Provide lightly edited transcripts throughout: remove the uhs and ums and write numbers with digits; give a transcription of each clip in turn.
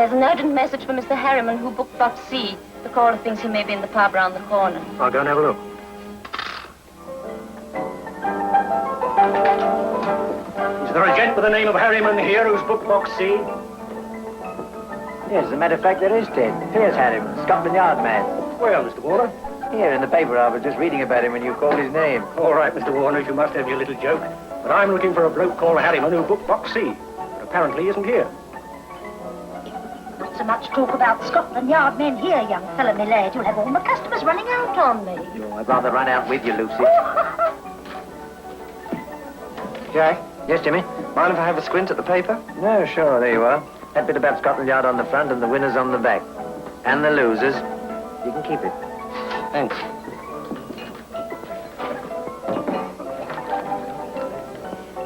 There's an urgent message for Mr. Harriman, who booked box C. The caller thinks he may be in the pub round the corner. I'll go and have a look. Is there a gent with the name of Harriman here who's booked box C? Yes, as a matter of fact, there is, Ted. Piers Harriman, Scotland Yard man. Well, Mr. Warner. Here, in the paper, I was just reading about him when you called his name. All right, Mr. Warner, you must have your little joke. But I'm looking for a bloke called Harriman who booked box C. But apparently isn't here. Not so much talk about Scotland Yard men here, young fella, my lad. You'll have all my customers running out on me. Oh, I'd rather run out with you, Lucy. Jack? Yes, Jimmy? Mind if I have a squint at the paper? No, sure, there you are. That bit about Scotland Yard on the front and the winners on the back. And the losers. You can keep it. Thanks.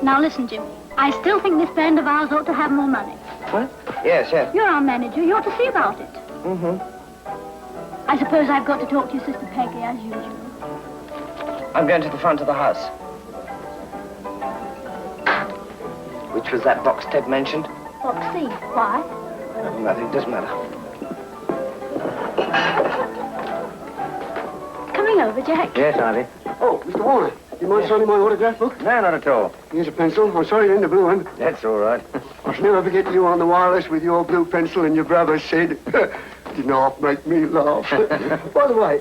Now listen, Jimmy. I still think this band of ours ought to have more money. What? Yes. You're our manager. You ought to see about it. Mm-hmm. I suppose I've got to talk to your sister Peggy, as usual. I'm going to the front of the house. Which was that box Ted mentioned? Box C. Why? Nothing, doesn't matter. Coming over, Jack. Yes, Ivy. Oh, Mr. Warner, do you mind signing my autograph book? No, not at all. Here's a pencil. I'm sorry in the blue one. That's all right. I shall never forget you on the wireless with your blue pencil and your brother said, did not make me laugh. By the way,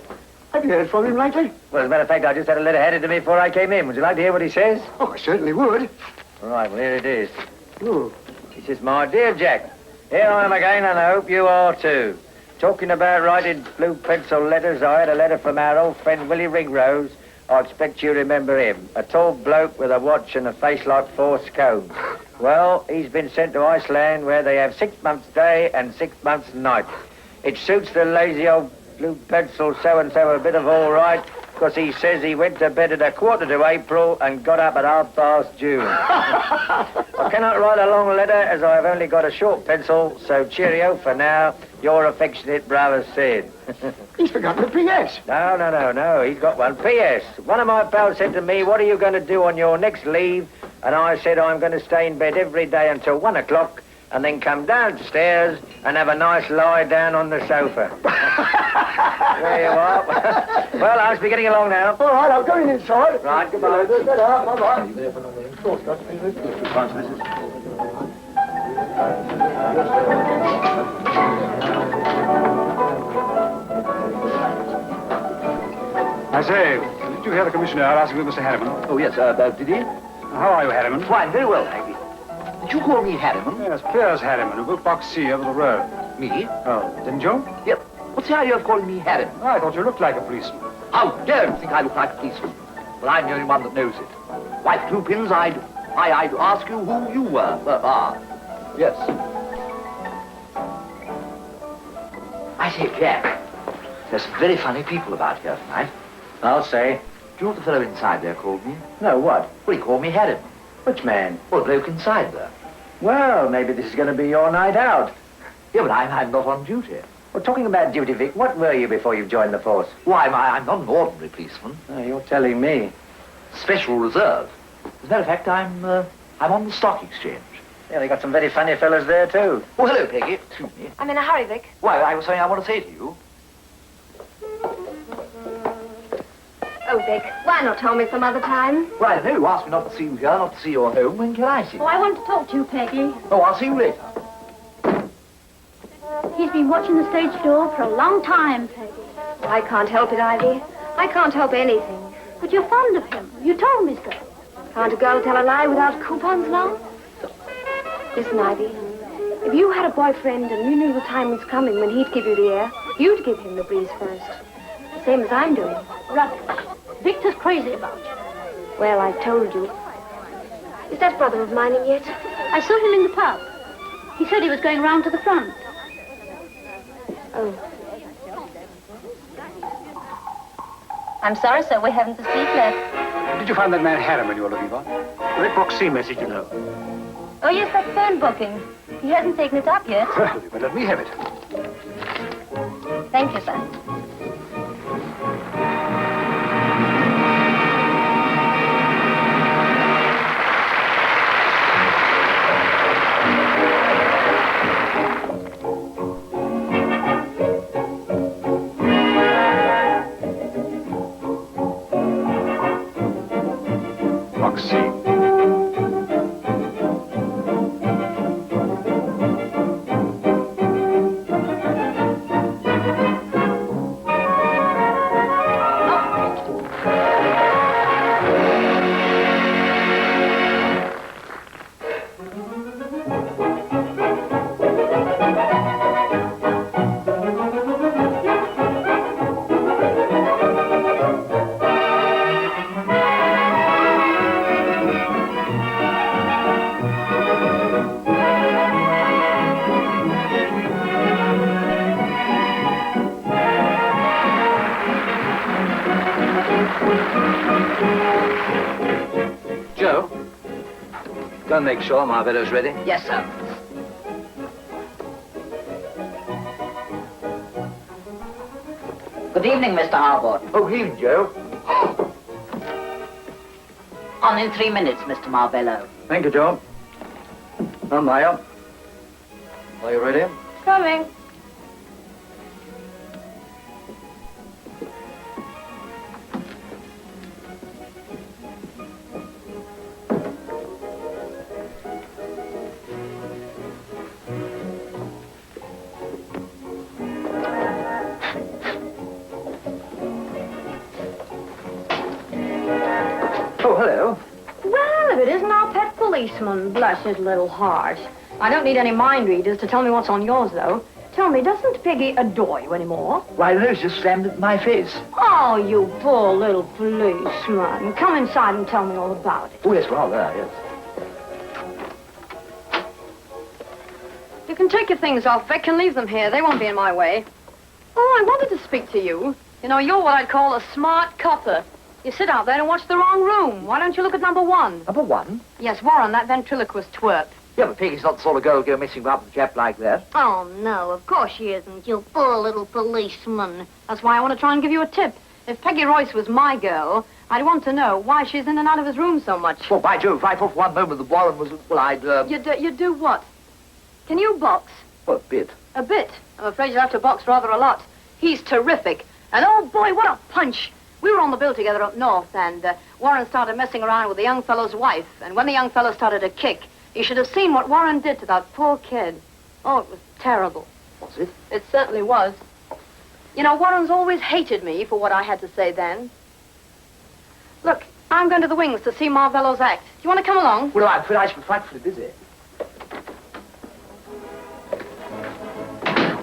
have you heard from him lately? Well, as a matter of fact, I just had a letter handed to me before I came in. Would you like to hear what he says? Oh, I certainly would. All right, well, here it is. Oh. He says, "My dear Jack, here I am again, and I hope you are too. Talking about writing blue pencil letters, I had a letter from our old friend Willie Ringrose. I expect you remember him. A tall bloke with a watch and a face like 4 scones. Well, he's been sent to Iceland where they have 6 months day and 6 months night. It suits the lazy old blue pencil so-and-so a bit of all right, because he says he went to bed at 1/4 to April and got up at 1/2 June. I cannot write a long letter as I have only got a short pencil, so cheerio for now. Your affectionate brother, Sid." He's forgotten the P.S. No, he's got one. P.S. One of my pals said to me, "What are you going to do on your next leave?" And I said, "I'm going to stay in bed every day until 1 o'clock and then come downstairs and have a nice lie down on the sofa." There you are. Well, I must be getting along now. All right, I'm going inside. Right, goodbye. Bye-bye. I say, did you hear the commissioner asking with Mr. Harriman? Oh, yes, did he? How are you, Harriman? Fine, very well, thank you. Did you call me Harriman? Yes, Piers Harriman, who booked box C over the road. Me? Oh, didn't you? Yep. What's the idea of calling me Harriman? I thought you looked like a policeman. How dare you think I look like a policeman? Well, I'm the only one that knows it. Why, for 2 pins, I'd ask you who you were. Yes. I say, Jack, there's some very funny people about here tonight. I'll say. Do you know what the fellow inside there called me? No, what? Well, he called me Harriman. Which man? Well, the bloke inside there. Well, maybe this is going to be your night out. Yeah, but I'm not on duty. Well, talking about duty, Vic, what were you before you joined the force? Why, I'm not an ordinary policeman. Oh, you're telling me. Special reserve. As a matter of fact, I'm on the stock exchange. Yeah, they got some very funny fellas there, too. Oh, hello, Peggy. Excuse me. I'm in a hurry, Vic. Why, I was saying I want to say to you. Oh, Vic, why not tell me some other time? Well, I know you asked me not to see you here, not to see your home. When can I see you? Oh, I want to talk to you, Peggy. Oh, I'll see you later. He's been watching the stage door for a long time, Peggy. I can't help it, Ivy. I can't help anything. But you're fond of him. You told me so. Can't a girl tell a lie without coupons now? Listen, Ivy. If you had a boyfriend and you knew the time was coming when he'd give you the air, you'd give him the breeze first. The same as I'm doing. Rubbish. Victor's crazy about you. Well, I told you. Is that brother of mine in yet? I saw him in the pub. He said he was going round to the front. Oh. I'm sorry, sir. We haven't the seat left. Did you find that man Harriman you were looking for? That box C message, you know. Oh, yes, that phone booking. He hasn't taken it up yet. Well, you better let me have it. Thank you, sir. Boxy. Joe, go and make sure Marvello's ready. Yes, sir. Good evening, Mr. Hulbert. Oh, evening, Joe. On in 3 minutes, Mr. Marvello. Thank you, Joe. I'm Maya. Are you ready? Coming. Oh, hello. Well, if it isn't our pet policeman, bless his little heart. I don't need any mind readers to tell me what's on yours, though. Tell me, doesn't Peggy adore you anymore? Why, the nose just slammed at my face. Oh, you poor little policeman. Come inside and tell me all about it. Oh, yes, rather, yes. You can take your things off, Vic, and leave them here. They won't be in my way. Oh, I wanted to speak to you. You know, you're what I'd call a smart copper. You sit out there and watch the wrong room. Why don't you look at number 1? Number 1? Yes, Warren, that ventriloquist twerp. Yeah, but Peggy's not the sort of girl to go messing about with a chap like that. Oh, no, of course she isn't, you poor little policeman. That's why I want to try and give you a tip. If Peggy Royce was my girl, I'd want to know why she's in and out of his room so much. Well, by Jove, if I thought for one moment that Warren was... Well, I'd... You do what? Can you box? Well, a bit. A bit? I'm afraid you'll have to box rather a lot. He's terrific. And oh, boy, what a punch. We were on the bill together up north, and Warren started messing around with the young fellow's wife. And when the young fellow started to kick, you should have seen what Warren did to that poor kid. Oh, it was terrible. Was it? It certainly was. You know, Warren's always hated me for what I had to say then. Look, I'm going to the wings to see Marvello's act. Do you want to come along? Well, I'm afraid I should be frightfully busy.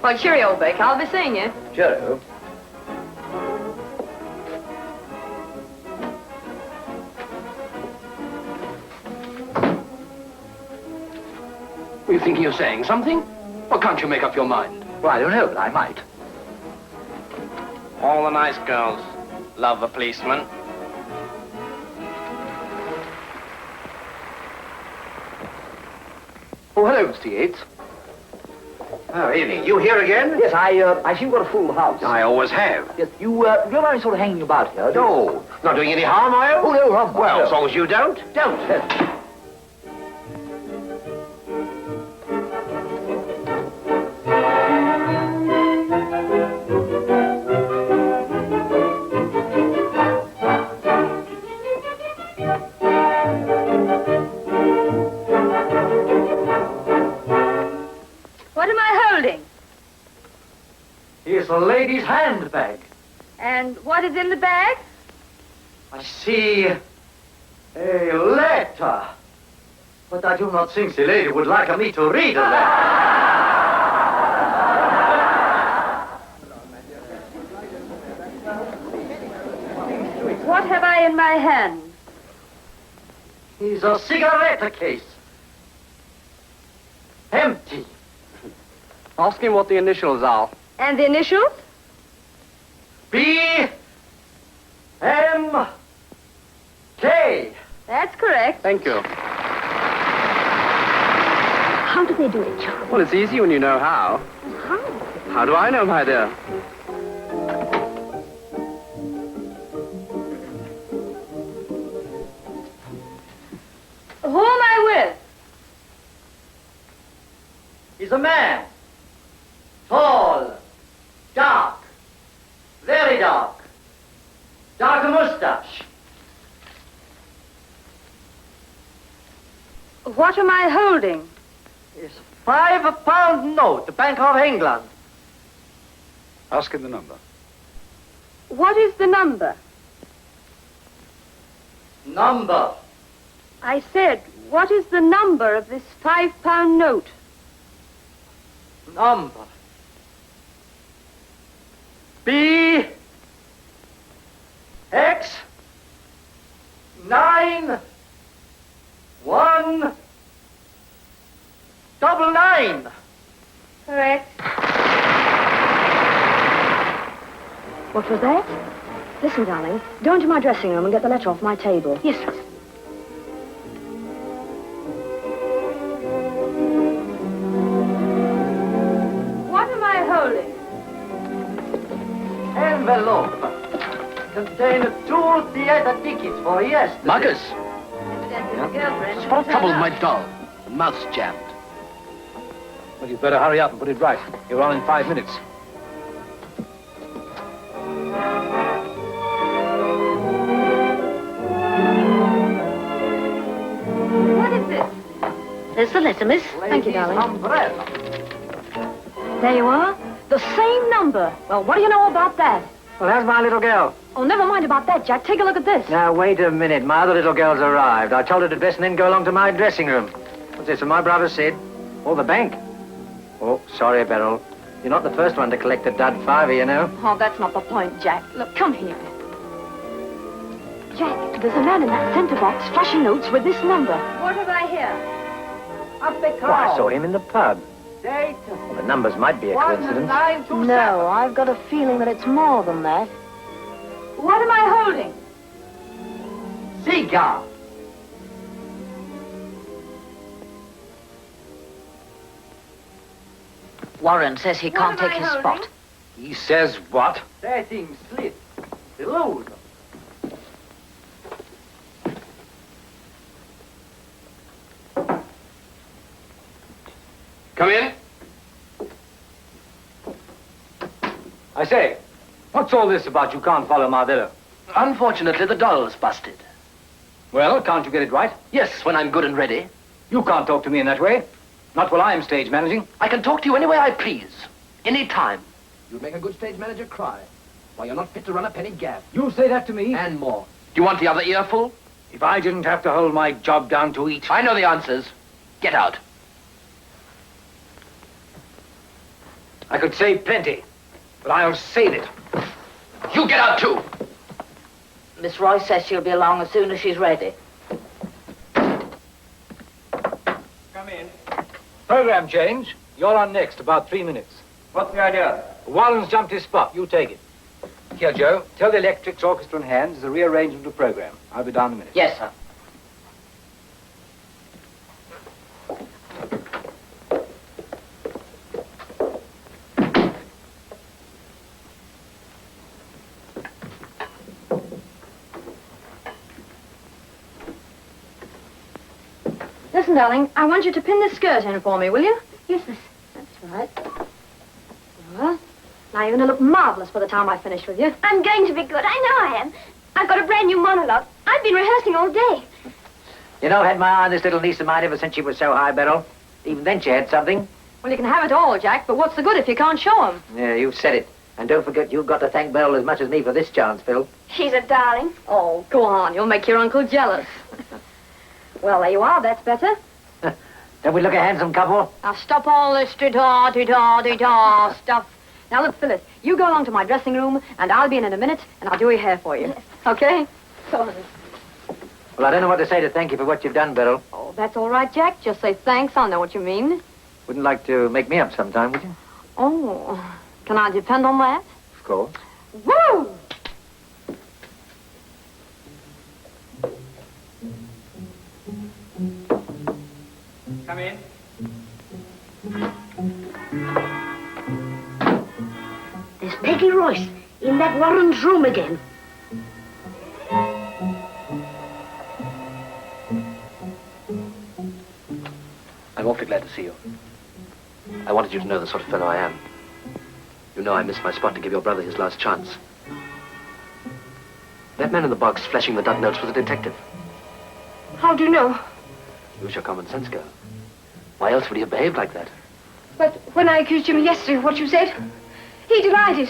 Well, cheerio, Vic. I'll be seeing you. Cheerio. Were you thinking of saying something? Or can't you make up your mind? Well, I don't know, but I might. All the nice girls love a policeman. Oh, hello, Mr. Yates. Oh, evening. You here again? Yes, I seem to have a full house. I always have. Yes, you don't mind sort of hanging about here, do you? No. Not doing any harm, are you? Oh, no, harm. Well, no. as long as you don't. Don't. Yes. What am I holding? Here's a lady's handbag. And what is in the bag? I see a letter. But I do not think the lady would like me to read a letter. What have I in my hand? It's a cigarette case. Empty. Ask him what the initials are. And the initials? B-M-K. That's correct. Thank you. How do they do it, John? Well, it's easy when you know how. How? How do I know, my dear? Who am I with? He's a man. Tall. Dark. Very dark. Dark mustache. What am I holding? It's £5 note, the Bank of England. Ask him the number. What is the number? Number. I said, what is the number of this £5 note? Number. B X 9 1 9 9. Correct. What was that? Listen, darling. Go into my dressing room and get the letter off my table. Yes, miss. What am I holding? Envelope. Contain 2 theater tickets for yesterday. Marcus, Girlfriend. what trouble with my doll? Mouth's jammed. Well, you'd better hurry up and put it right. You're on in 5 minutes. What is this? There's the letter, miss. Thank you, darling. Umbrella. There you are. The same number. Well, what do you know about that? Well, how's my little girl? Oh, never mind about that, Jack. Take a look at this. Now, wait a minute. My other little girl's arrived. I told her to dress and then go along to my dressing room. What's this? And my brother said, oh, the bank. Oh, sorry, Beryl. You're not the first one to collect a dud fiver, you know. Oh, that's not the point, Jack. Look, come here. Jack, there's a man in that center box flashing notes with this number. What have I here? Up the car. Why, I saw him in the pub. Date. Well, the numbers might be a coincidence. 1927. No, I've got a feeling that it's more than that. What am I holding? Cigar. Warren says he can't am take I his holding? spot. He says what? That thing slit. The load. Come in. I say, what's all this about you can't follow Marvello? Unfortunately, the doll's busted. Well, can't you get it right? Yes, when I'm good and ready. You can't talk to me in that way. Not while I'm stage managing. I can talk to you any way I please. Any time. You'd make a good stage manager cry. Why, you're not fit to run a penny gap. You say that to me? And more. Do you want the other earful? If I didn't have to hold my job down to eat. I know the answers. Get out. I could say plenty, but I'll save it. You get out too. Miss Royce says she'll be along as soon as she's ready. Come in. Program change. You're on next, about 3 minutes. What's the idea? Warren's jumped his spot. You take it. Here, Joe. Tell the Electrics Orchestra and Hands there's a rearrangement of the program. I'll be down in a minute. Yes, sir. Listen, darling, I want you to pin this skirt in for me, will you? Yes, miss. That's right. Well, now you're going to look marvelous by the time I finish with you. I'm going to be good. I know I am. I've got a brand new monologue. I've been rehearsing all day. You know, I had my eye on this little niece of mine ever since she was so high, Beryl. Even then she had something. Well, you can have it all, Jack, but what's the good if you can't show 'em? Yeah, you've said it. And don't forget, you've got to thank Beryl as much as me for this chance, Phil. She's a darling. Oh, go on. You'll make your uncle jealous. Well, there you are. That's better. Don't we look a handsome couple? Now, stop all this da-da stuff. Now, look, Phyllis, you go along to my dressing room, and I'll be in a minute, and I'll do your hair for you. Yes. Okay? Go on. Well, I don't know what to say to thank you for what you've done, Beryl. Oh, that's all right, Jack. Just say thanks. I'll know what you mean. Wouldn't like to make me up sometime, would you? Oh, can I depend on that? Of course. Woo! Come in. There's Peggy Royce in that Warren's room again. I'm awfully glad to see you. I wanted you to know the sort of fellow I am. You know I missed my spot to give your brother his last chance. That man in the box flashing the dud notes was a detective. How do you know? Use your common sense, girl. Why else would he have behaved like that? But when I accused Jimmy yesterday of what you said, he denied it.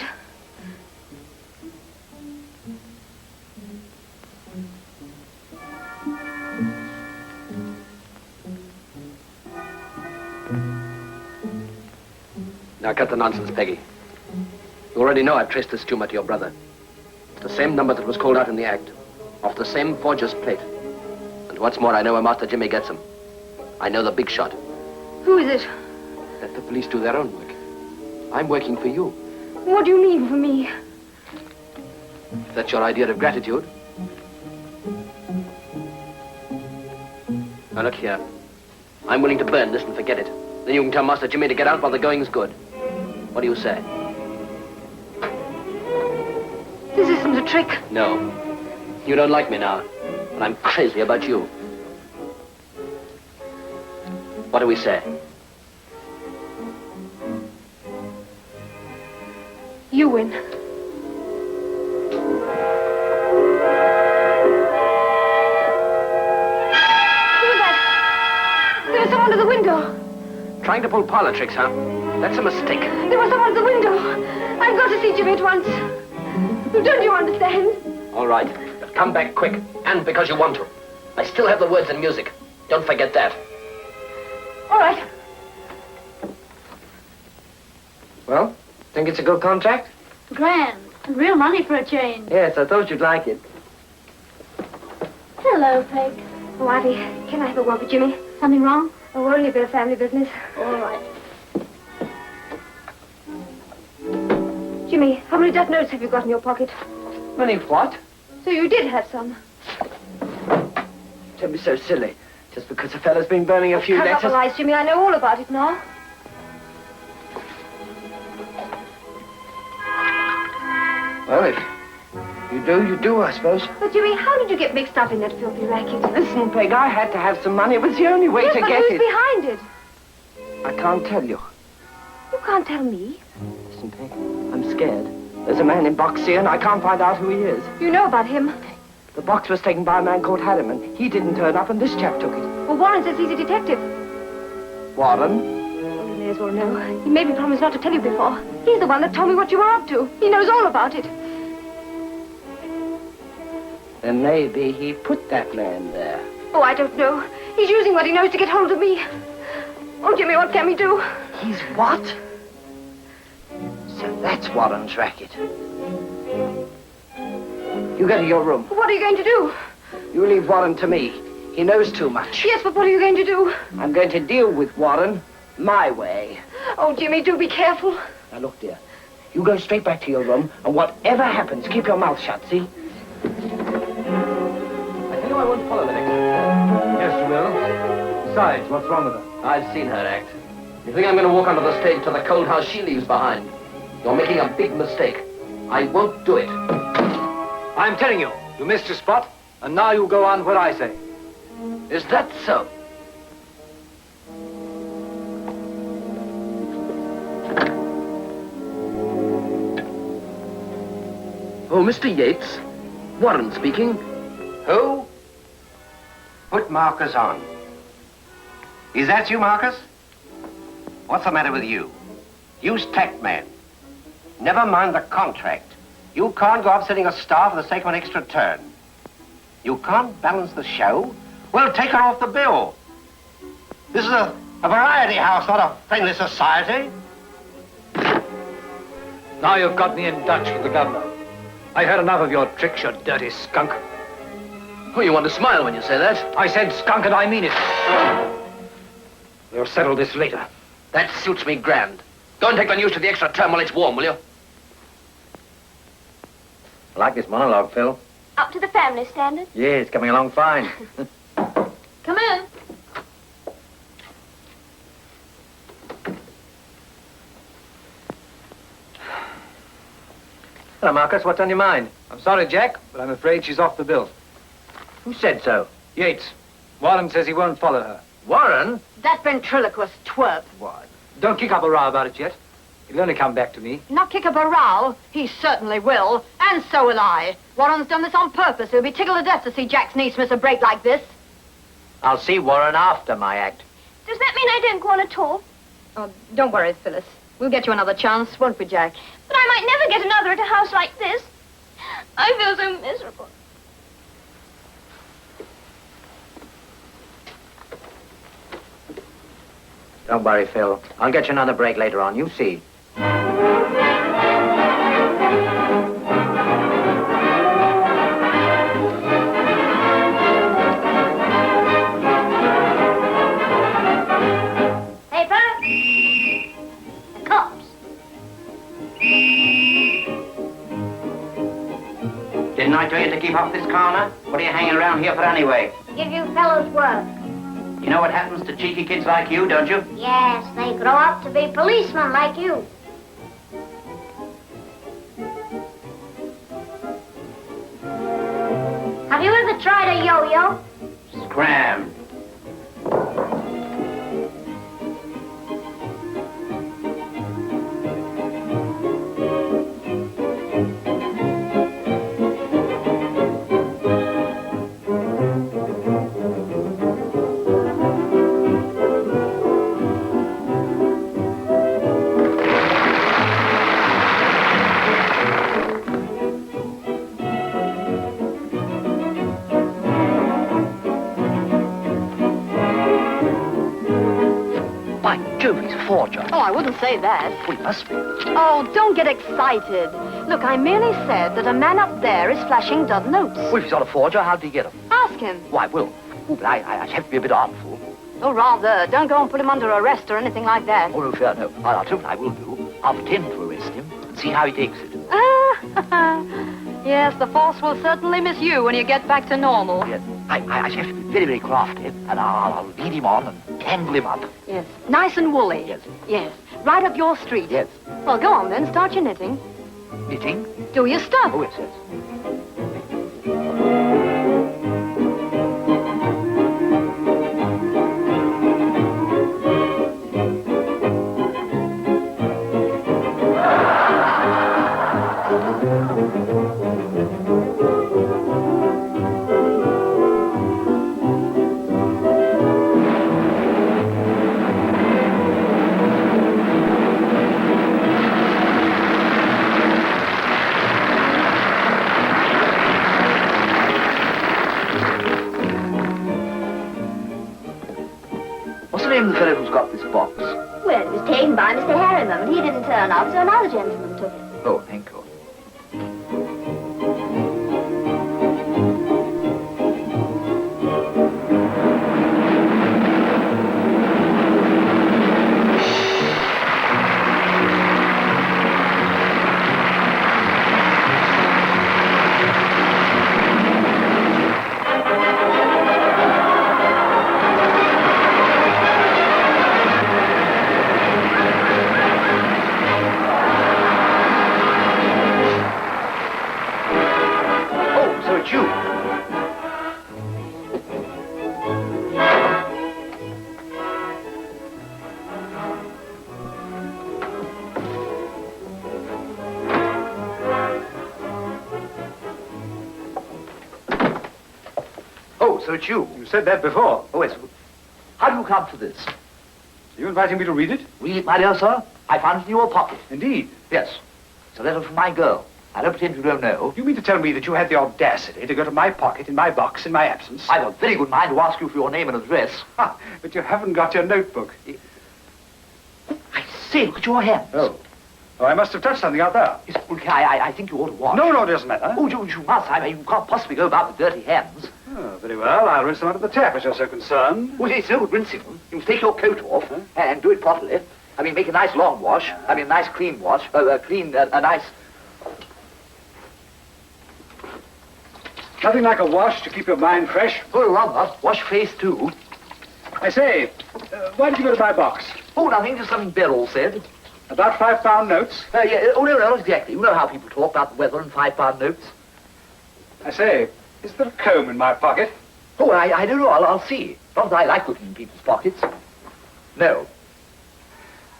Now cut the nonsense, Peggy. You already know I've traced this tumor to your brother. It's the same number that was called out in the act, off the same forger's plate. And what's more, I know where Master Jimmy gets him. I know the big shot. Who is it? Let the police do their own work. I'm working for you. What do you mean for me? If that's your idea of gratitude. Now look here. I'm willing to burn this and forget it. Then you can tell Master Jimmy to get out while the going's good. What do you say? This isn't a trick. No. You don't like me now. And I'm crazy about you. What do we say? You win. Who was that? There was someone at the window. Trying to pull parlor tricks, huh? That's a mistake. There was someone at the window. I've got to see Jimmy at once. Don't you understand? All right, but come back quick, and because you want to. I still have the words and music. Don't forget that. All right. Well, think it's a good contract? Grand. And real money for a change. Yes, I thought you'd like it. Hello, Peg. Oh, Auntie, can I have a word with Jimmy? Something wrong? Oh, only a bit of family business. All right. Jimmy, how many duck notes have you got in your pocket? Money what? So you did have some. Don't be so silly. Just because a fella's been burning a few Cut letters... up the lies, Jimmy. I know all about it now. Well, if you do, I suppose. But, Jimmy, how did you get mixed up in that filthy racket? Listen, Peg, I had to have some money. It was the only way Yes, to but get who's it. behind it? I can't tell you. You can't tell me. Listen, Peg, I'm scared. There's a man in box here, and I can't find out who he is. You know about him. The box was taken by a man called Harriman. He didn't turn up, and this chap took it. Well, Warren says he's a detective. Warren? Well, you may as well know. He made me promise not to tell you before. He's the one that told me what you were up to. He knows all about it. Then maybe he put that man there. Oh, I don't know. He's using what he knows to get hold of me. Oh, Jimmy, what can we do? He's what? So that's Warren's racket. You go to your room. What are you going to do? You leave Warren to me. He knows too much. Yes, but what are you going to do? I'm going to deal with Warren my way. Oh, Jimmy, do be careful. Now, look, dear. You go straight back to your room, and whatever happens, keep your mouth shut, see? I tell you I won't follow the next. Yes, you will. Besides, what's wrong with her? I've seen her act. You think I'm going to walk onto the stage to the cold house she leaves behind? You're making a big mistake. I won't do it. I'm telling you, you missed your spot, and now you go on what I say. Is that so? Oh, Mr. Yates. Warren speaking. Who? Put Marcus on. Is that you, Marcus? What's the matter with you? Use tact, man. Never mind the contract. You can't go upsetting a star for the sake of an extra turn. You can't balance the show? Well, take her off the bill. This is a variety house, not a friendly society. Now you've got me in Dutch with the governor. I had enough of your tricks, you dirty skunk. Oh, you want to smile when you say that? I said skunk, and I mean it. We'll settle this later. That suits me grand. Go and take the news to the extra term while it's warm, will you? I like this monologue, Phil. Up to the family standard? Yeah, it's coming along fine. Come in. Hello, Marcus. What's on your mind? I'm sorry, Jack, but I'm afraid she's off the bill. Who said so? Yates. Warren says he won't follow her. Warren? That ventriloquist twerp. What? Don't kick up a row about it yet. He'll only come back to me. Not kick up a row. He certainly will. And so will I. Warren's done this on purpose. He'll be tickled to death to see Jack's niece miss a break like this. I'll see Warren after my act. Does that mean I don't go on at all? Oh, don't worry, Phyllis. We'll get you another chance, won't we, Jack? But I might never get another at a house like this. I feel so miserable. Don't worry, Phil. I'll get you another break later on. You see. Didn't I tell you to keep off this corner? What are you hanging around here for anyway? Give you fellows work. You know what happens to cheeky kids like you, don't you? Yes, they grow up to be policemen like you. Have you ever tried a yo-yo? Scram. Forger. Oh, I wouldn't say that. We must be. Oh, don't get excited. Look, I merely said that a man up there is flashing dud notes. Well, if he's not a forger, how did he get them? Ask him. Why, Will. Oh, but I have to be a bit artful. Oh, rather. Don't go and put him under arrest or anything like that. Oh, no, fear, no. I'll tell you what I will do. I'll pretend to arrest him and see how he takes it. Yes, the force will certainly miss you when you get back to normal. Yes. I have to be very, very crafty, and I'll lead him on and tangle him up. Yes. Nice and woolly. Yes. Yes. Right up your street. Yes. Well, go on then. Start your knitting. Knitting? Do your stuff. Oh, yes, yes. The fellow who's got this box. Well, it was taken by Mr. Harriman, but he didn't turn up, so another gentleman took it. Oh, thank you. So it's you. You said that before. Oh, yes. How do you come to this? Are you inviting me to read it? Read it, my dear sir? I found it in your pocket. Indeed? Yes. It's a letter from my girl. I don't pretend you don't know. You mean to tell me that you had the audacity to go to my pocket in my box in my absence? I've a very good mind to ask you for your name and address. Ha, but you haven't got your notebook. I say, look at your hands. Oh. Oh, I must have touched something out there. Yes, well, I think you ought to wash. No, it doesn't matter. Oh, you must. I mean, you can't possibly go about with dirty hands. Oh, very well. I'll rinse them under the tap, as you're so concerned. Well, it's no good rinsing them. You must take your coat off and do it properly. I mean, make a nice long wash. I mean, a nice clean wash. A nice... Nothing like a wash to keep your mind fresh. Oh, rather. Wash face, too. I say, why did you go to my box? Oh, nothing. Just something Beryl said. About £5 notes? Yeah. Oh, no, not exactly. You know how people talk about the weather and £5 notes. I say, is there a comb in my pocket? Oh, I don't know. I'll see. Not that I like looking in people's pockets. No.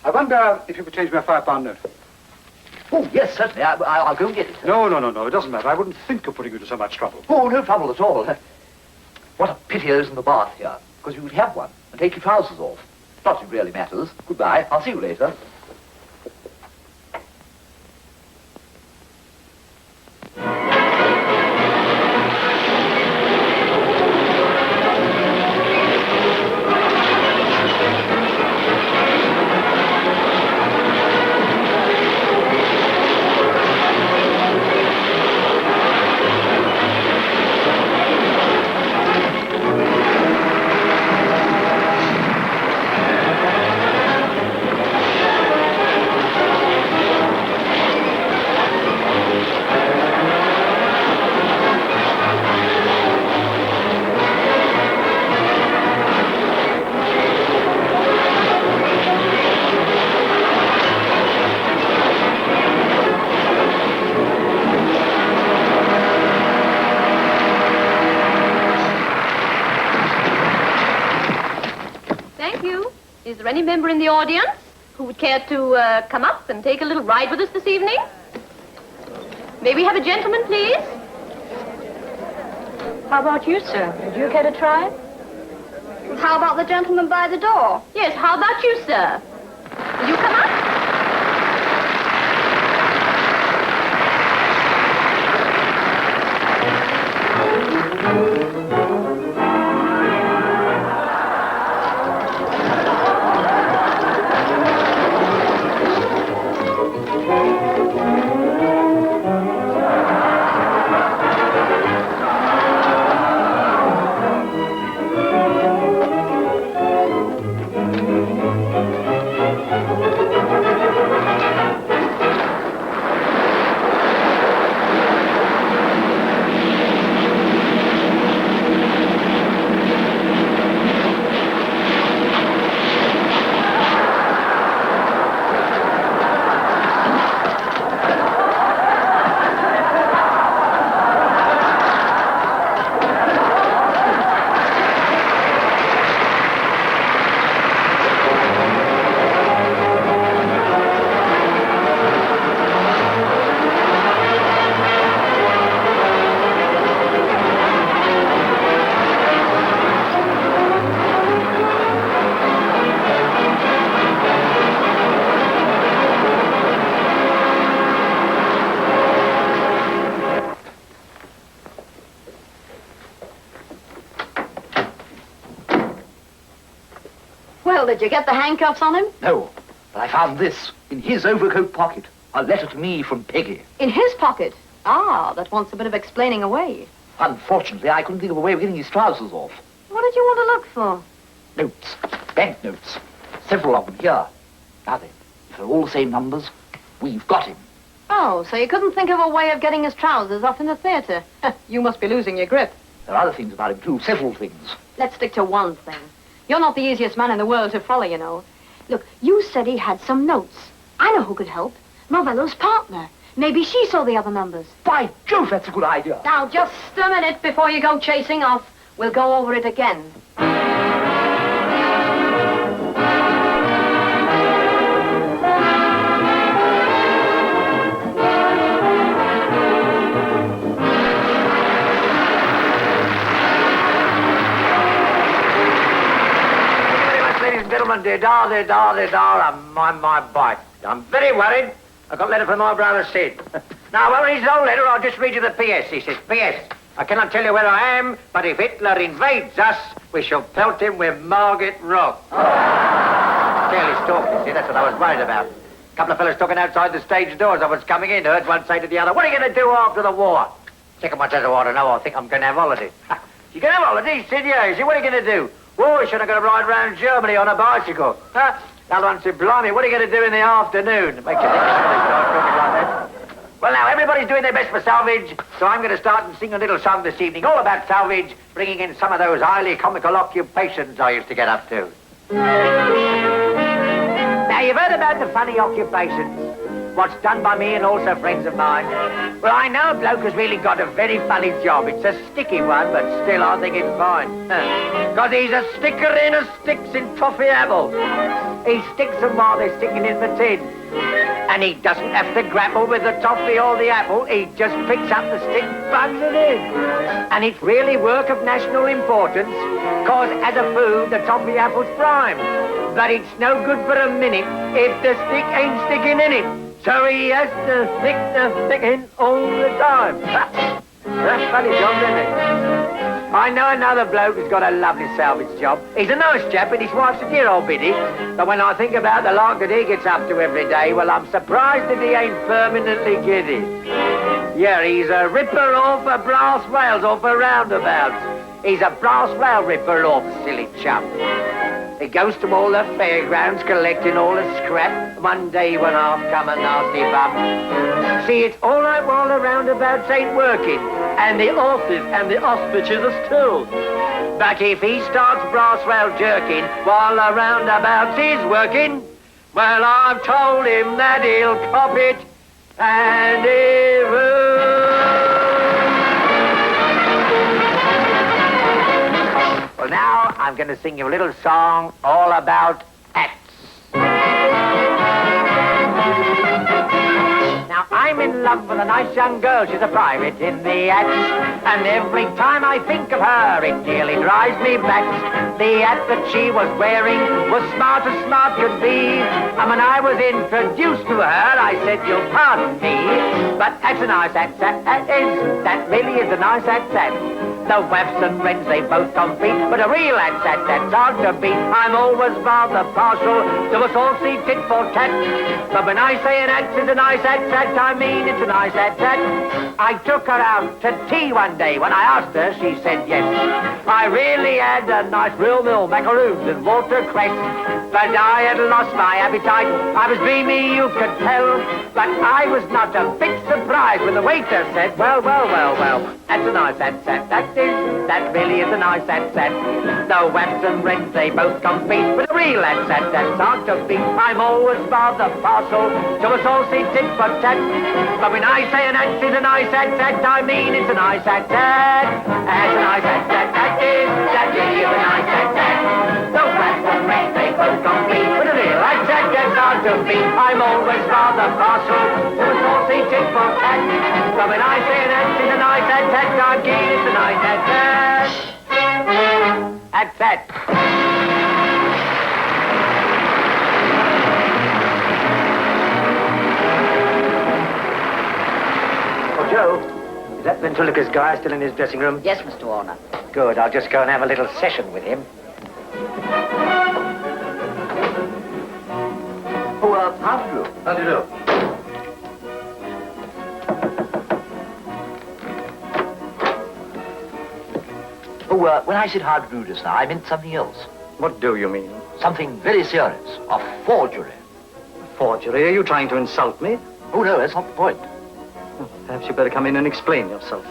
I wonder if you could change me a £5 note. Oh, yes, certainly. I'll go and get it. No. It doesn't matter. I wouldn't think of putting you to so much trouble. Oh, no trouble at all. What a pity there isn't the bath here. because you would have one and take your trousers off. Not that it really matters. Goodbye. I'll see you later. Is there any member in the audience who would care to come up and take a little ride with us this evening? May we have a gentleman, please? How about you, sir? Would you care to try? How about the gentleman by the door? Yes, how about you, sir? Will you come up? Did you get the handcuffs on him? No, but I found this in his overcoat pocket. A letter to me from Peggy. In his pocket? Ah, that wants a bit of explaining away. Unfortunately, I couldn't think of a way of getting his trousers off. What did you want to look for? Notes. Bank notes. Several of them here. Now then, if they're all the same numbers, we've got him. Oh, so you couldn't think of a way of getting his trousers off in the theatre? You must be losing your grip. There are other things about him, too. Several things. Let's stick to one thing. You're not the easiest man in the world to follow, you know. Look, you said he had some notes. I know who could help. Marvello's partner. Maybe she saw the other numbers. By Jove, that's a good idea. Now, just a minute before you go chasing off. We'll go over it again. My bike. I'm very worried. I got a letter from my brother Sid. Now, well, his old letter, I'll just read you the P.S. He says, P.S. I cannot tell you where I am, but if Hitler invades us, we shall pelt him with Margate Rock. Careless talk, you see, that's what I was worried about. A couple of fellas talking outside the stage door as I was coming in. Heard one say to the other, what are you going to do after the war? Second one says, oh, I don't know, I think I'm going to have holidays. You going to have holidays, Sid? Yeah. He said, what are you going to do? Oh, I should have got to ride round Germany on a bicycle. Huh? The other one said, blimey, what are you going to do in the afternoon? Makes you think of talking like that. Well, now, everybody's doing their best for salvage, so I'm going to start and sing a little song this evening, all about salvage, bringing in some of those highly comical occupations I used to get up to. Now, you've heard about the funny occupations, what's done by me and also friends of mine. Well, I know a bloke who's really got a very funny job. It's a sticky one, but still I think it's fine. Because he's a sticker in a sticks in toffee apple. He sticks them while they're sticking in the tin. And he doesn't have to grapple with the toffee or the apple. He just picks up the stick, bugs it in. And it's really work of national importance, cause as a food, the toffee apple's prime. But it's no good for a minute if the stick ain't sticking in it. So he has to stick the stick in all the time. That's funny job, isn't it? I know another bloke who's got a lovely salvage job. He's a nice chap and his wife's a dear old biddy. But when I think about the lark that he gets up to every day, well, I'm surprised that he ain't permanently giddy. Yeah, he's a ripper off for brass rails or for roundabouts. He's a brass rail ripper off, silly chap. He goes to all the fairgrounds collecting all the scrap. One day when I've come a nasty bum. See, it's all right while the roundabouts ain't working, and the horses and the ostriches are still. But if he starts brass rail jerking while the roundabouts is working, well, I've told him that he'll cop it, and he will. Well, now I'm going to sing you a little song all about hats. Now, I'm in love with a nice young girl. She's a private in the Act. And every time I think of her, it nearly drives me back. The hat that she was wearing was smart as smart could be. And when I was introduced to her, I said, you'll pardon me, but that's a nice hat, that really is a nice hat. The wefts and reds, they both compete, but a real hat's that's hard to beat. I'm always rather partial to a saucy tit for tat. But when I say an hat is a nice hat, I mean it's a nice hat. I took her out to tea one day. When I asked her, she said yes. I really had a nice real mill macaroons and watercress. But I had lost my appetite. I was dreamy, you could tell. But I was not a bit surprised when the waiter said, well, that's a nice hat, that really is a nice hat. The wefts and reds, they both compete, but a real hat's that's hard to beat. I'm always rather partial to a saucy tit for tat. But when I say an hat is a nice hat, I mean it's a nice hat. That's a nice hat, that really is a nice hat. The wefts and reds, they both compete, but a real hat's that's hard to beat. I'm always rather partial to a saucy tit for tat. But when I say an hat is a nice hat, I mean it's a nice hat. That's that. Oh, Joe, is that ventriloquist guy still in his dressing room? Yes, Mr. Warner. Good, I'll just go and have a little session with him. Oh, how do you do? How do you do? Oh, when I said how to do just now, I meant something else. What do you mean? Something very serious. A forgery. Forgery? Are you trying to insult me? Oh, no, that's not the point. Well, perhaps you better come in and explain yourself.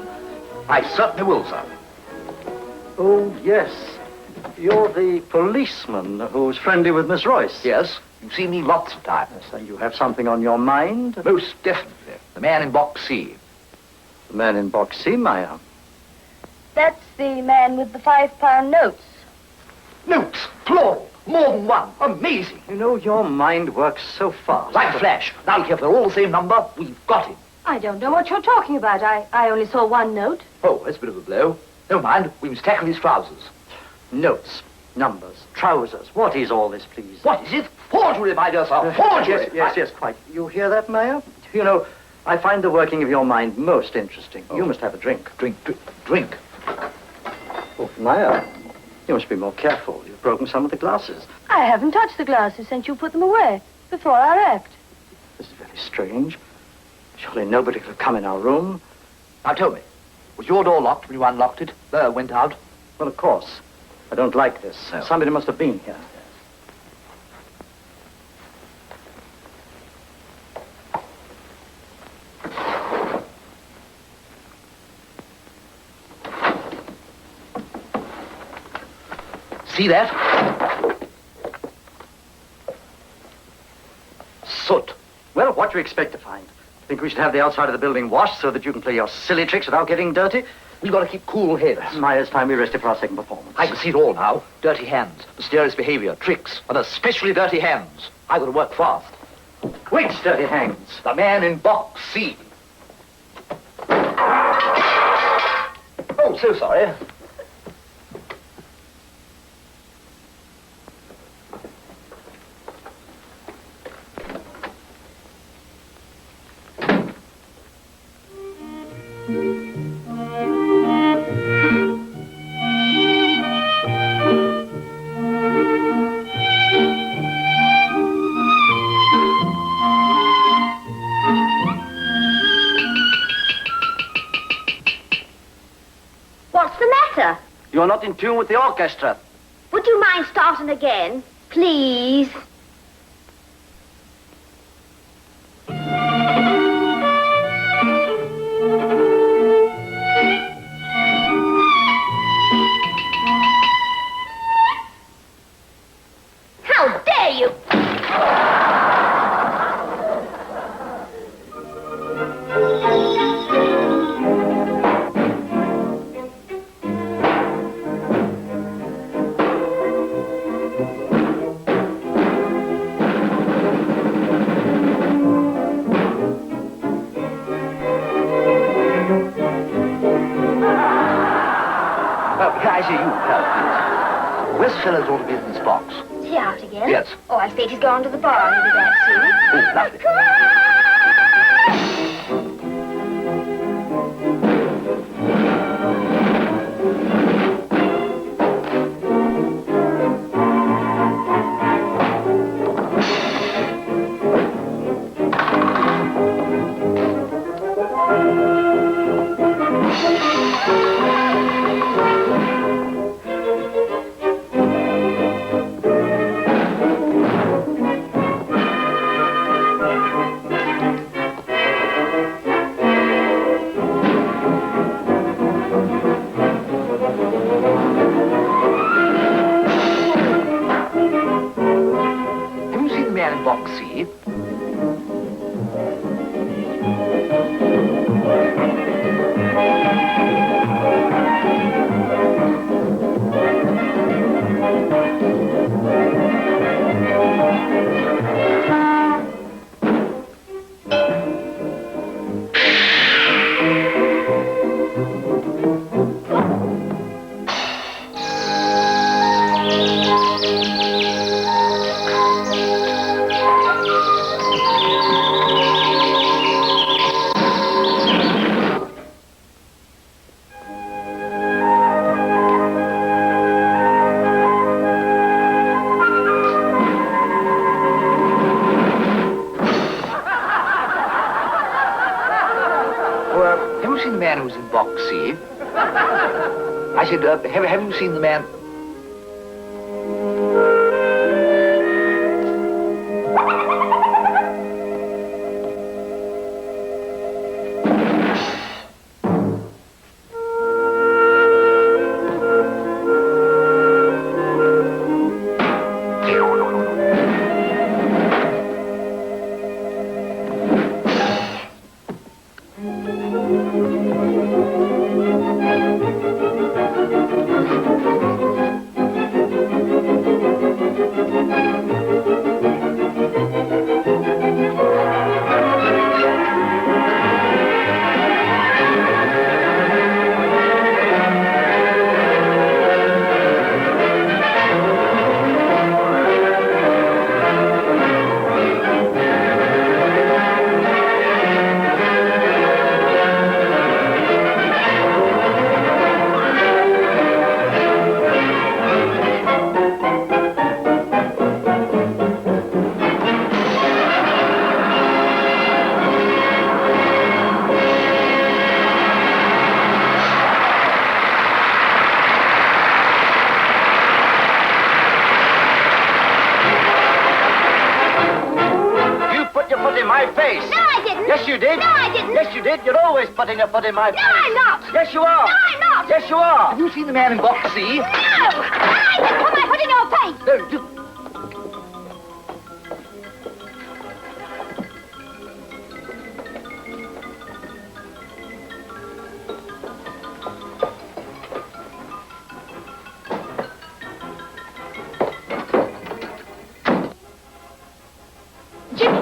I certainly will, sir. Oh, yes. You're the policeman who's friendly with Miss Royce. Yes. You've seen me lots of times. So you have something on your mind? Most definitely. The man in box C. The man in box C, Maya? That's the man with the £5 notes. Notes! Plural! More than one! Amazing! You know, your mind works so fast. Like a flash. Now, if they're all the same number, we've got him. I don't know what you're talking about. I only saw one note. Oh, that's a bit of a blow. Never mind. We must tackle his trousers. Notes, numbers, trousers. What is all this, please? What is it? Forgery, my dear sir. Forgery! Yes, quite. You hear that, Maya? You know, I find the working of your mind most interesting. Oh. You must have a drink. Drink. Oh, Maya, you must be more careful. You've broken some of the glasses. I haven't touched the glasses since you put them away, before our act. This is very strange. Surely nobody could have come in our room. Now tell me, was your door locked when you unlocked it? Went out? Well, of course. I don't like this. No. Somebody must have been here. See that? Soot. Well, what do you expect to find? Think we should have the outside of the building washed so that you can play your silly tricks without getting dirty? We've got to keep cool heads. Maya's time we rested for our second performance. I can see it all now. Dirty hands, mysterious behavior, tricks, and especially dirty hands. I've got to work fast. Which dirty hands? The man in box C. Oh, so sorry. What's the matter? You're not in tune with the orchestra. Would you mind starting again, please? How dare you! I see you, Where's the fellow's ought to be in this box? Is he out again? Yes. Oh, I expect he's gone to the bar. He'll be back soon. Oh, lovely. Come on! Box C. I said, have you seen the man? You're always putting your foot in my face. No, I'm not. Yes, you are. No, I'm not. Yes, you are. Have you seen the man in box C? No. I didn't put my foot in your face. No, you... Jimmy,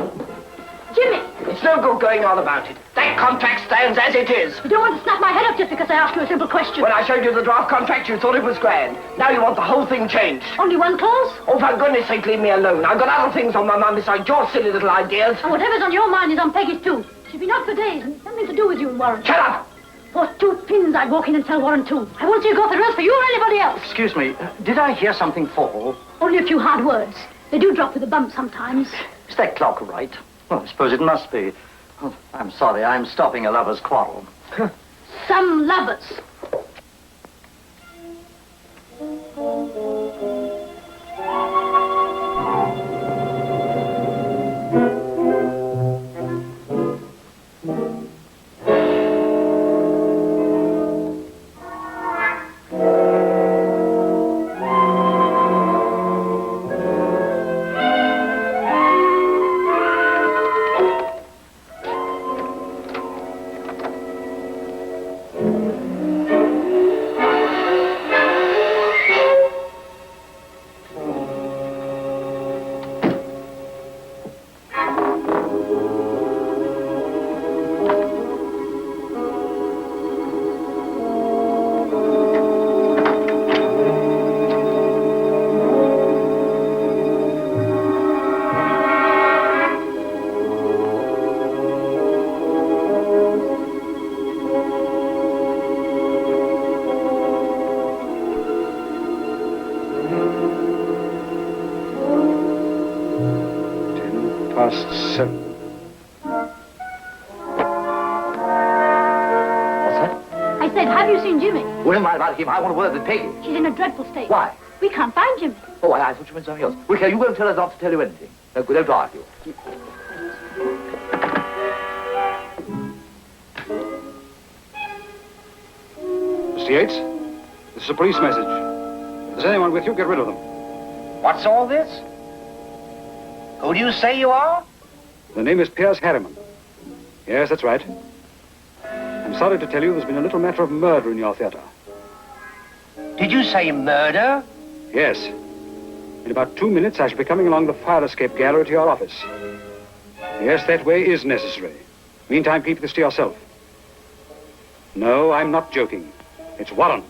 no good going on about it. That contract stands as it is. You don't want to snap my head up just because I asked you a simple question. When I showed you the draft contract, you thought it was grand. Now you want the whole thing changed. Only one clause? Oh, for goodness sake, leave me alone. I've got other things on my mind besides your silly little ideas. And whatever's on your mind is on Peggy's too. She's been out for days and it's nothing to do with you and Warren. Shut up! For 2 pins, I'd walk in and tell Warren too. I won't see you go off the rails for you or anybody else. Excuse me, did I hear something fall? Only a few hard words. They do drop with a bump sometimes. Is that clock right? Well, I suppose it must be. Oh, I'm sorry, I'm stopping a lover's quarrel. Some lovers. About him, I want a word with Peggy. She's in a dreadful state. Why? We can't find Jimmy. Oh, I thought you meant something else. Well, okay, you go and tell her not to tell you anything. No, don't argue. Mr. Yates, this is a police message. If there's anyone with you, get rid of them. What's all this? Who do you say you are? The name is Piers Harriman. Yes, that's right. I'm sorry to tell you there's been a little matter of murder in your theater. Did you say murder? Yes. In about 2 minutes, I shall be coming along the fire escape gallery to your office. Yes, that way is necessary. Meantime, keep this to yourself. No, I'm not joking. It's Warren.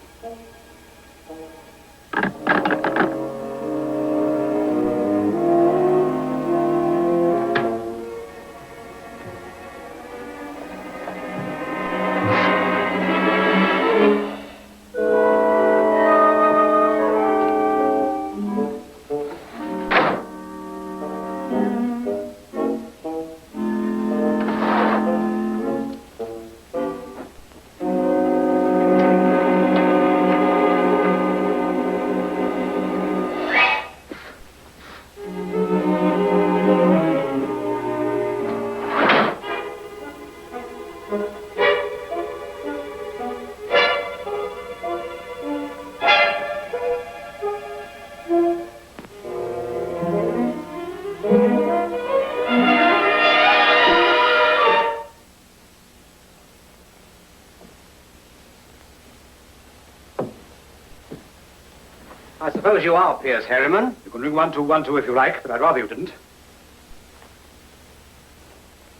I suppose you are Piers Harriman. You can ring 1212 if you like, but I'd rather you didn't.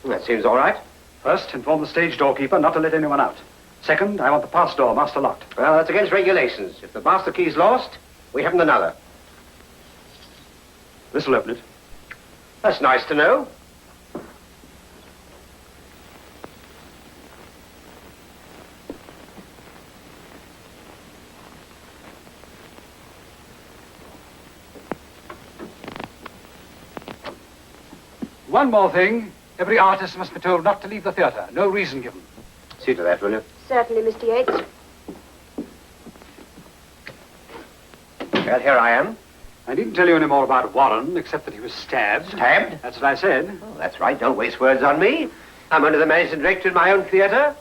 That seems all right. First, inform the stage doorkeeper not to let anyone out. Second, I want the pass door master locked. Well, that's against regulations. If the master key's lost, we haven't another. This'll open it. That's nice to know. One more thing. Every artist must be told not to leave the theater. No reason given. See to that, will you? Certainly, Mr. Yates. Well, here I am. I needn't tell you any more about Warren, except that he was stabbed. Stabbed? That's what I said. Oh, that's right. Don't waste words on me. I'm under the managing director in my own theater.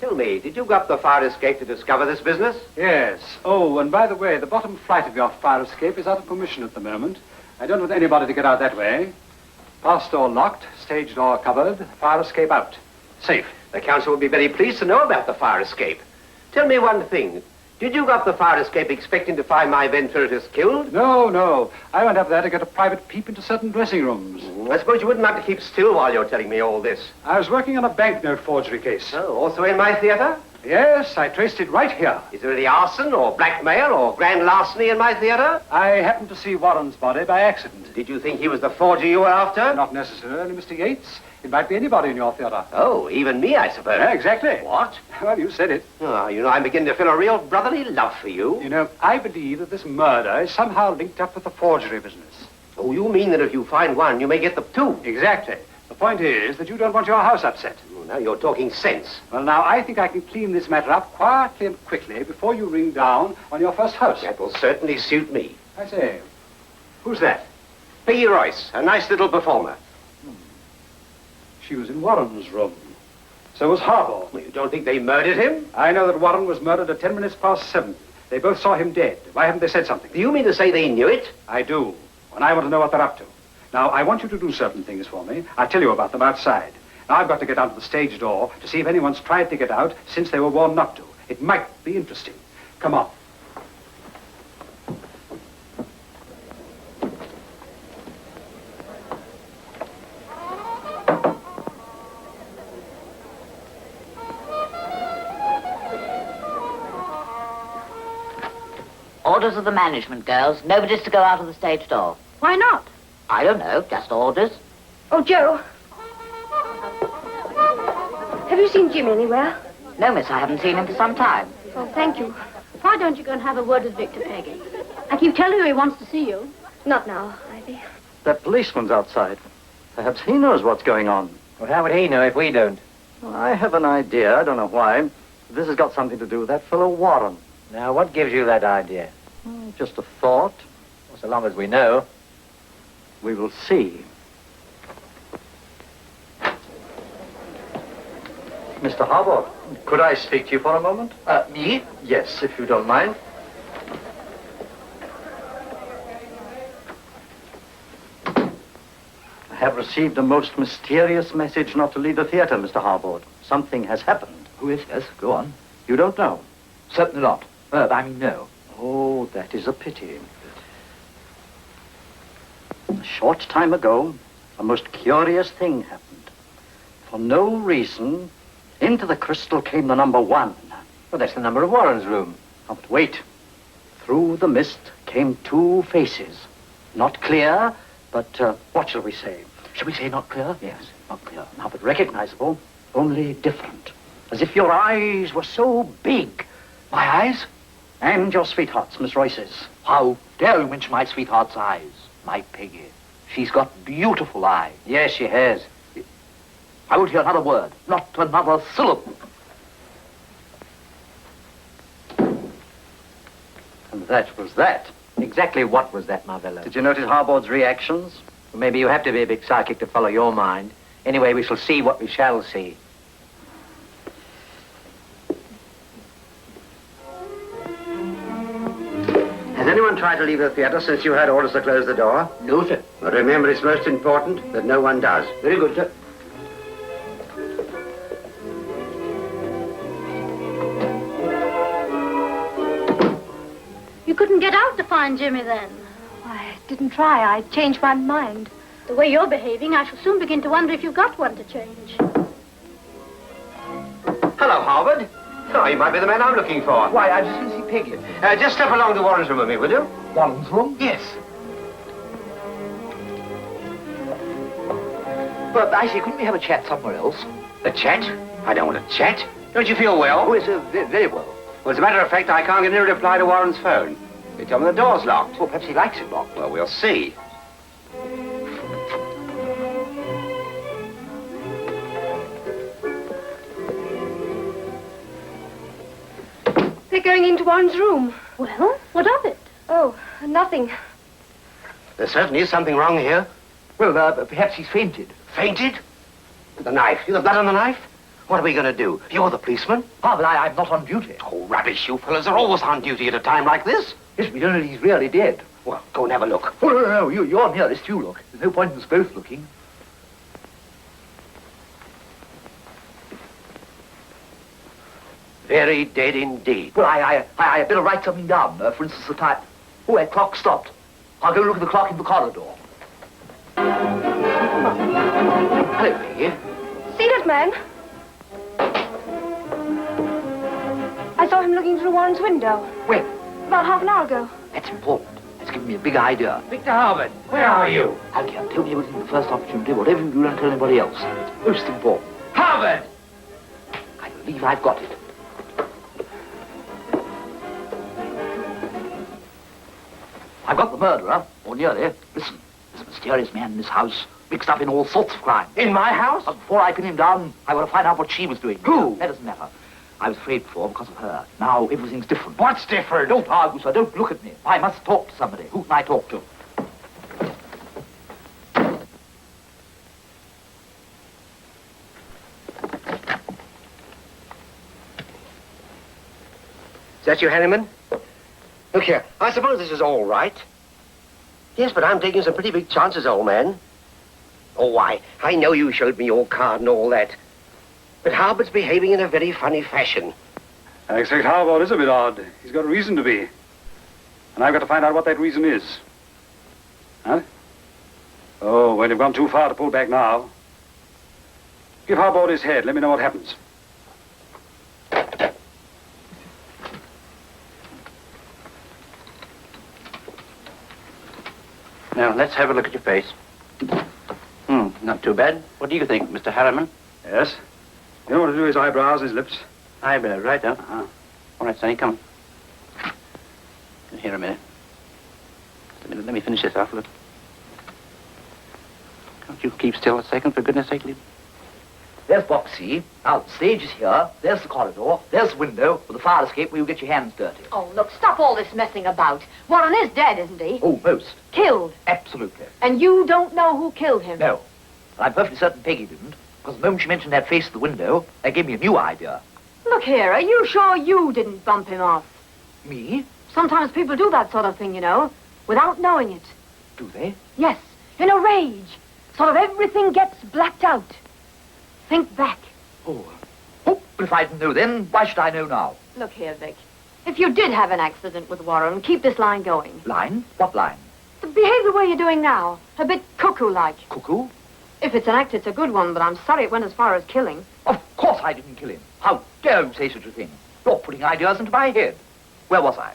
Tell me, did you go up the fire escape to discover this business? Yes. Oh, and by the way, the bottom flight of your fire escape is out of commission at the moment. I don't want anybody to get out that way. Pass door locked, stage door covered, fire escape out. Safe. The council will be very pleased to know about the fire escape. Tell me one thing. Did you go up the fire escape expecting to find my ventriloquist killed? No. I went up there to get a private peep into certain dressing rooms. I suppose you wouldn't like to keep still while you're telling me all this. I was working on a banknote forgery case. Oh, also in my theatre? Yes, I traced it right here. Is there any arson or blackmail or grand larceny in my theatre? I happened to see Warren's body by accident. Did you think he was the forger you were after? Not necessarily, Mr. Yates. It might be anybody in your theatre. Oh, even me, I suppose. Yeah, exactly. What? Well, you said it. Oh, you know, I'm beginning to feel a real brotherly love for you. You know, I believe that this murder is somehow linked up with the forgery business. Oh, you mean that if you find one, you may get the two? Exactly. The point is that you don't want your house upset. Oh, now you're talking sense. Well, now, I think I can clean this matter up quietly and quickly before you ring down on your first house. That will certainly suit me. I say, who's that? Peggy Royce, a nice little performer. She was in Warren's room. So was Harvell. Well, you don't think they murdered him? I know that Warren was murdered at 10 minutes past 7. They both saw him dead. Why haven't they said something? Do you mean to say they knew it? I do. And I want to know what they're up to. Now, I want you to do certain things for me. I'll tell you about them outside. Now, I've got to get down to the stage door to see if anyone's tried to get out since they were warned not to. It might be interesting. Come on. Orders of the management, girls. Nobody's to go out of the stage door. Why not? I don't know, just orders. Oh, Joe. Have you seen Jim anywhere? No, miss, I haven't seen him for some time. Oh, thank you. Why don't you go and have a word with Victor, Peggy? I keep telling you he wants to see you. Not now, Ivy. That policeman's outside. Perhaps he knows what's going on. Well, how would he know if we don't? Well, I have an idea. I don't know why. This has got something to do with that fellow Warren. Now, what gives you that idea? Just a thought. Well, so long as we know. We will see. Mr. Hulbert, could I speak to you for a moment? Me? Yes, if you don't mind. I have received a most mysterious message not to leave the theater, Mr. Hulbert. Something has happened. Oh, yes, go on. You don't know? Certainly not. I mean, no. Oh, that is a pity. A short time ago, a most curious thing happened. For no reason, into the crystal came the number 1. Well, that's the number of Warren's room. Oh, but wait. Through the mist came 2 faces. Not clear, but what shall we say? Shall we say not clear? Yes, not clear. Now, but recognizable, only different. As if your eyes were so big. My eyes? And your sweetheart's, Miss Royce's. How dare you mention my sweetheart's eyes? My Peggy. She's got beautiful eyes. Yes, she has. I won't hear another word, not another syllable. And that was that. Exactly what was that, Marvello? Did you notice Harboard's reactions? Well, maybe you have to be a big psychic to follow your mind. Anyway, we shall see what we shall see. Has anyone tried to leave the theatre since you had orders to close the door? No, sir. But remember, it's most important that no one does. Very good, sir. You couldn't get out to find Jimmy then. I didn't try. I changed my mind. The way you're behaving, I shall soon begin to wonder if you've got one to change. Hello, Hulbert. Oh, you might be the man I'm looking for. Why, I just want to see Peggy. Just step along to Warren's room with me, will you? Warren's room? Yes. But I say, couldn't we have a chat somewhere else? A chat? I don't want to chat. Don't you feel well? Oh, yes, very well. Well, as a matter of fact, I can't get any reply to Warren's phone. They tell me the door's locked. Well, perhaps he likes it locked. Well, we'll see. They're going into Warren's room. Well, what of it? Oh, nothing. There certainly is something wrong here. Well, perhaps he's fainted. Fainted? The knife. You the blood on the knife? What are we going to do? You're the policeman? Ah, but I'm not on duty. Oh, rubbish. You fellas are always on duty at a time like this. Yes, we don't know he's really dead. Well, go and have a look. Oh, no, you're nearest. You look. There's no point in us both looking. Very dead indeed. Well, I better write something down. For instance, the time. Oh, that clock stopped. I'll go look at the clock in the corridor. Hello, Peggy. See that man? I saw him looking through Warren's window. When? About half an hour ago. That's important. That's given me a big idea. Mr. Hulbert, where are you? I can't tell me everything the first opportunity, whatever you don't tell anybody else. It's most important. Hulbert! I believe I've got it. I've got the murderer, or nearly. Listen, there's a mysterious man in this house, mixed up in all sorts of crime. In my house? But before I pin him down, I want to find out what she was doing. Who? That doesn't matter. I was afraid before because of her. Now everything's different. What's different? Don't argue, sir. Don't look at me. I must talk to somebody. Who can I talk to? Is that you, Harriman? Look here, I suppose this is all right. Yes, but I'm taking some pretty big chances, old man. Oh, why, I know you showed me your card and all that. But Hulbert's behaving in a very funny fashion. I expect Hulbert is a bit odd. He's got a reason to be. And I've got to find out what that reason is. Huh? Oh, well, you've gone too far to pull back now. Give Hulbert his head. Let me know what happens. Now, let's have a look at your face. Not too bad. What do you think, Mr. Harriman? Yes? You know what to do his eyebrows, his lips? Eyebrows, right, huh? All right, Sonny, come on. Here a minute. Just a minute, let me finish this off. Look. Can't you keep still a second, for goodness sake, Lee? There's box C. Now, the stage is here. There's the corridor. There's the window with the fire escape where you get your hands dirty. Oh, look, stop all this messing about. Warren is dead, isn't he? Almost. Killed. Absolutely. And you don't know who killed him? No. But I'm perfectly certain Peggy didn't, because the moment she mentioned that face at the window, that gave me a new idea. Look here, are you sure you didn't bump him off? Me? Sometimes people do that sort of thing, you know, without knowing it. Do they? Yes, in a rage. Sort of everything gets blacked out. Think back. Oh, but if I didn't know then, why should I know now? Look here, Vic. If you did have an accident with Warren, keep this line going. Line? What line? Behave the way you're doing now. A bit cuckoo-like. Cuckoo? If it's an act, it's a good one, but I'm sorry it went as far as killing. Of course I didn't kill him. How dare you say such a thing? You're putting ideas into my head. Where was I?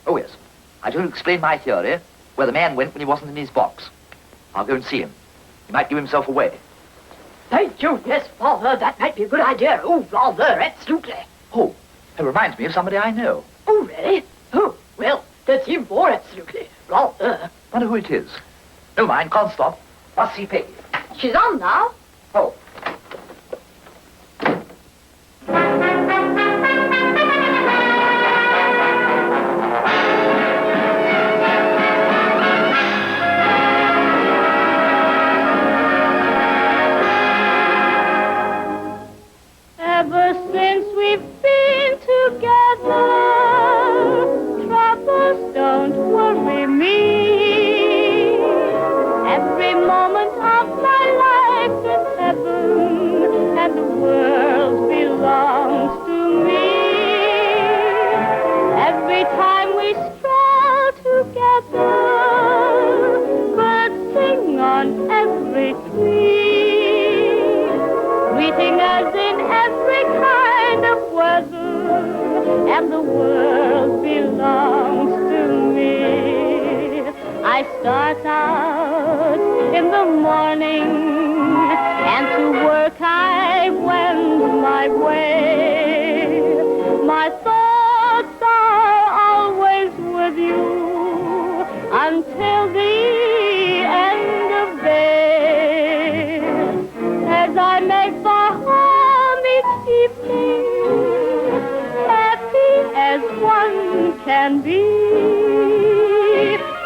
Oh, yes. I told you to explain my theory, where the man went when he wasn't in his box. I'll go and see him. He might give himself away. Thank you. Yes, Father, that might be a good idea. Oh, rather, absolutely. Oh, it reminds me of somebody I know. Oh, really? Oh, well, that's him more absolutely. Rather. Wonder who it is. No mind, can't stop. Must see Peggy. She's on now. Oh. Ever since we've been together, troubles don't worry me. Every moment of my life is heaven, and the world belongs to me. Every time we stroll together, birds sing on every tree, greeting us in every kind of weather, and the world belongs to me. I start out in the morning, and to work I wend my way. My thoughts are always with you until the end of day. As I make for home each evening, happy as one can be.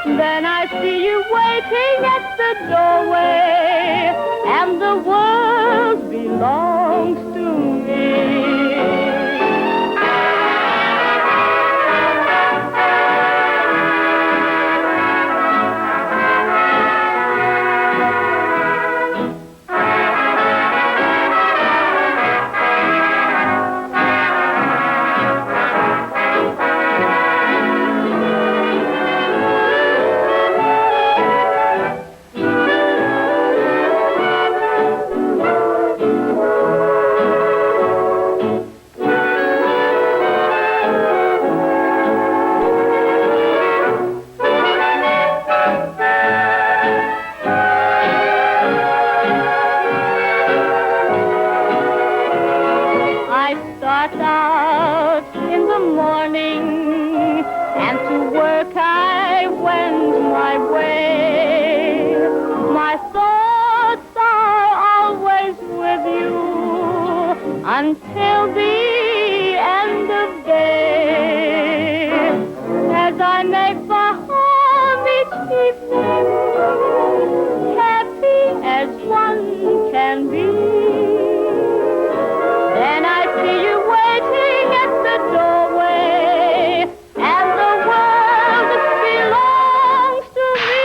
Then I see you waiting at the doorway, and the world belongs to me. went my way. My thoughts are always with you until the end of day. As I make for home each evening, happy as one can be. Then I see you waiting at the doorway, and the world belongs to me.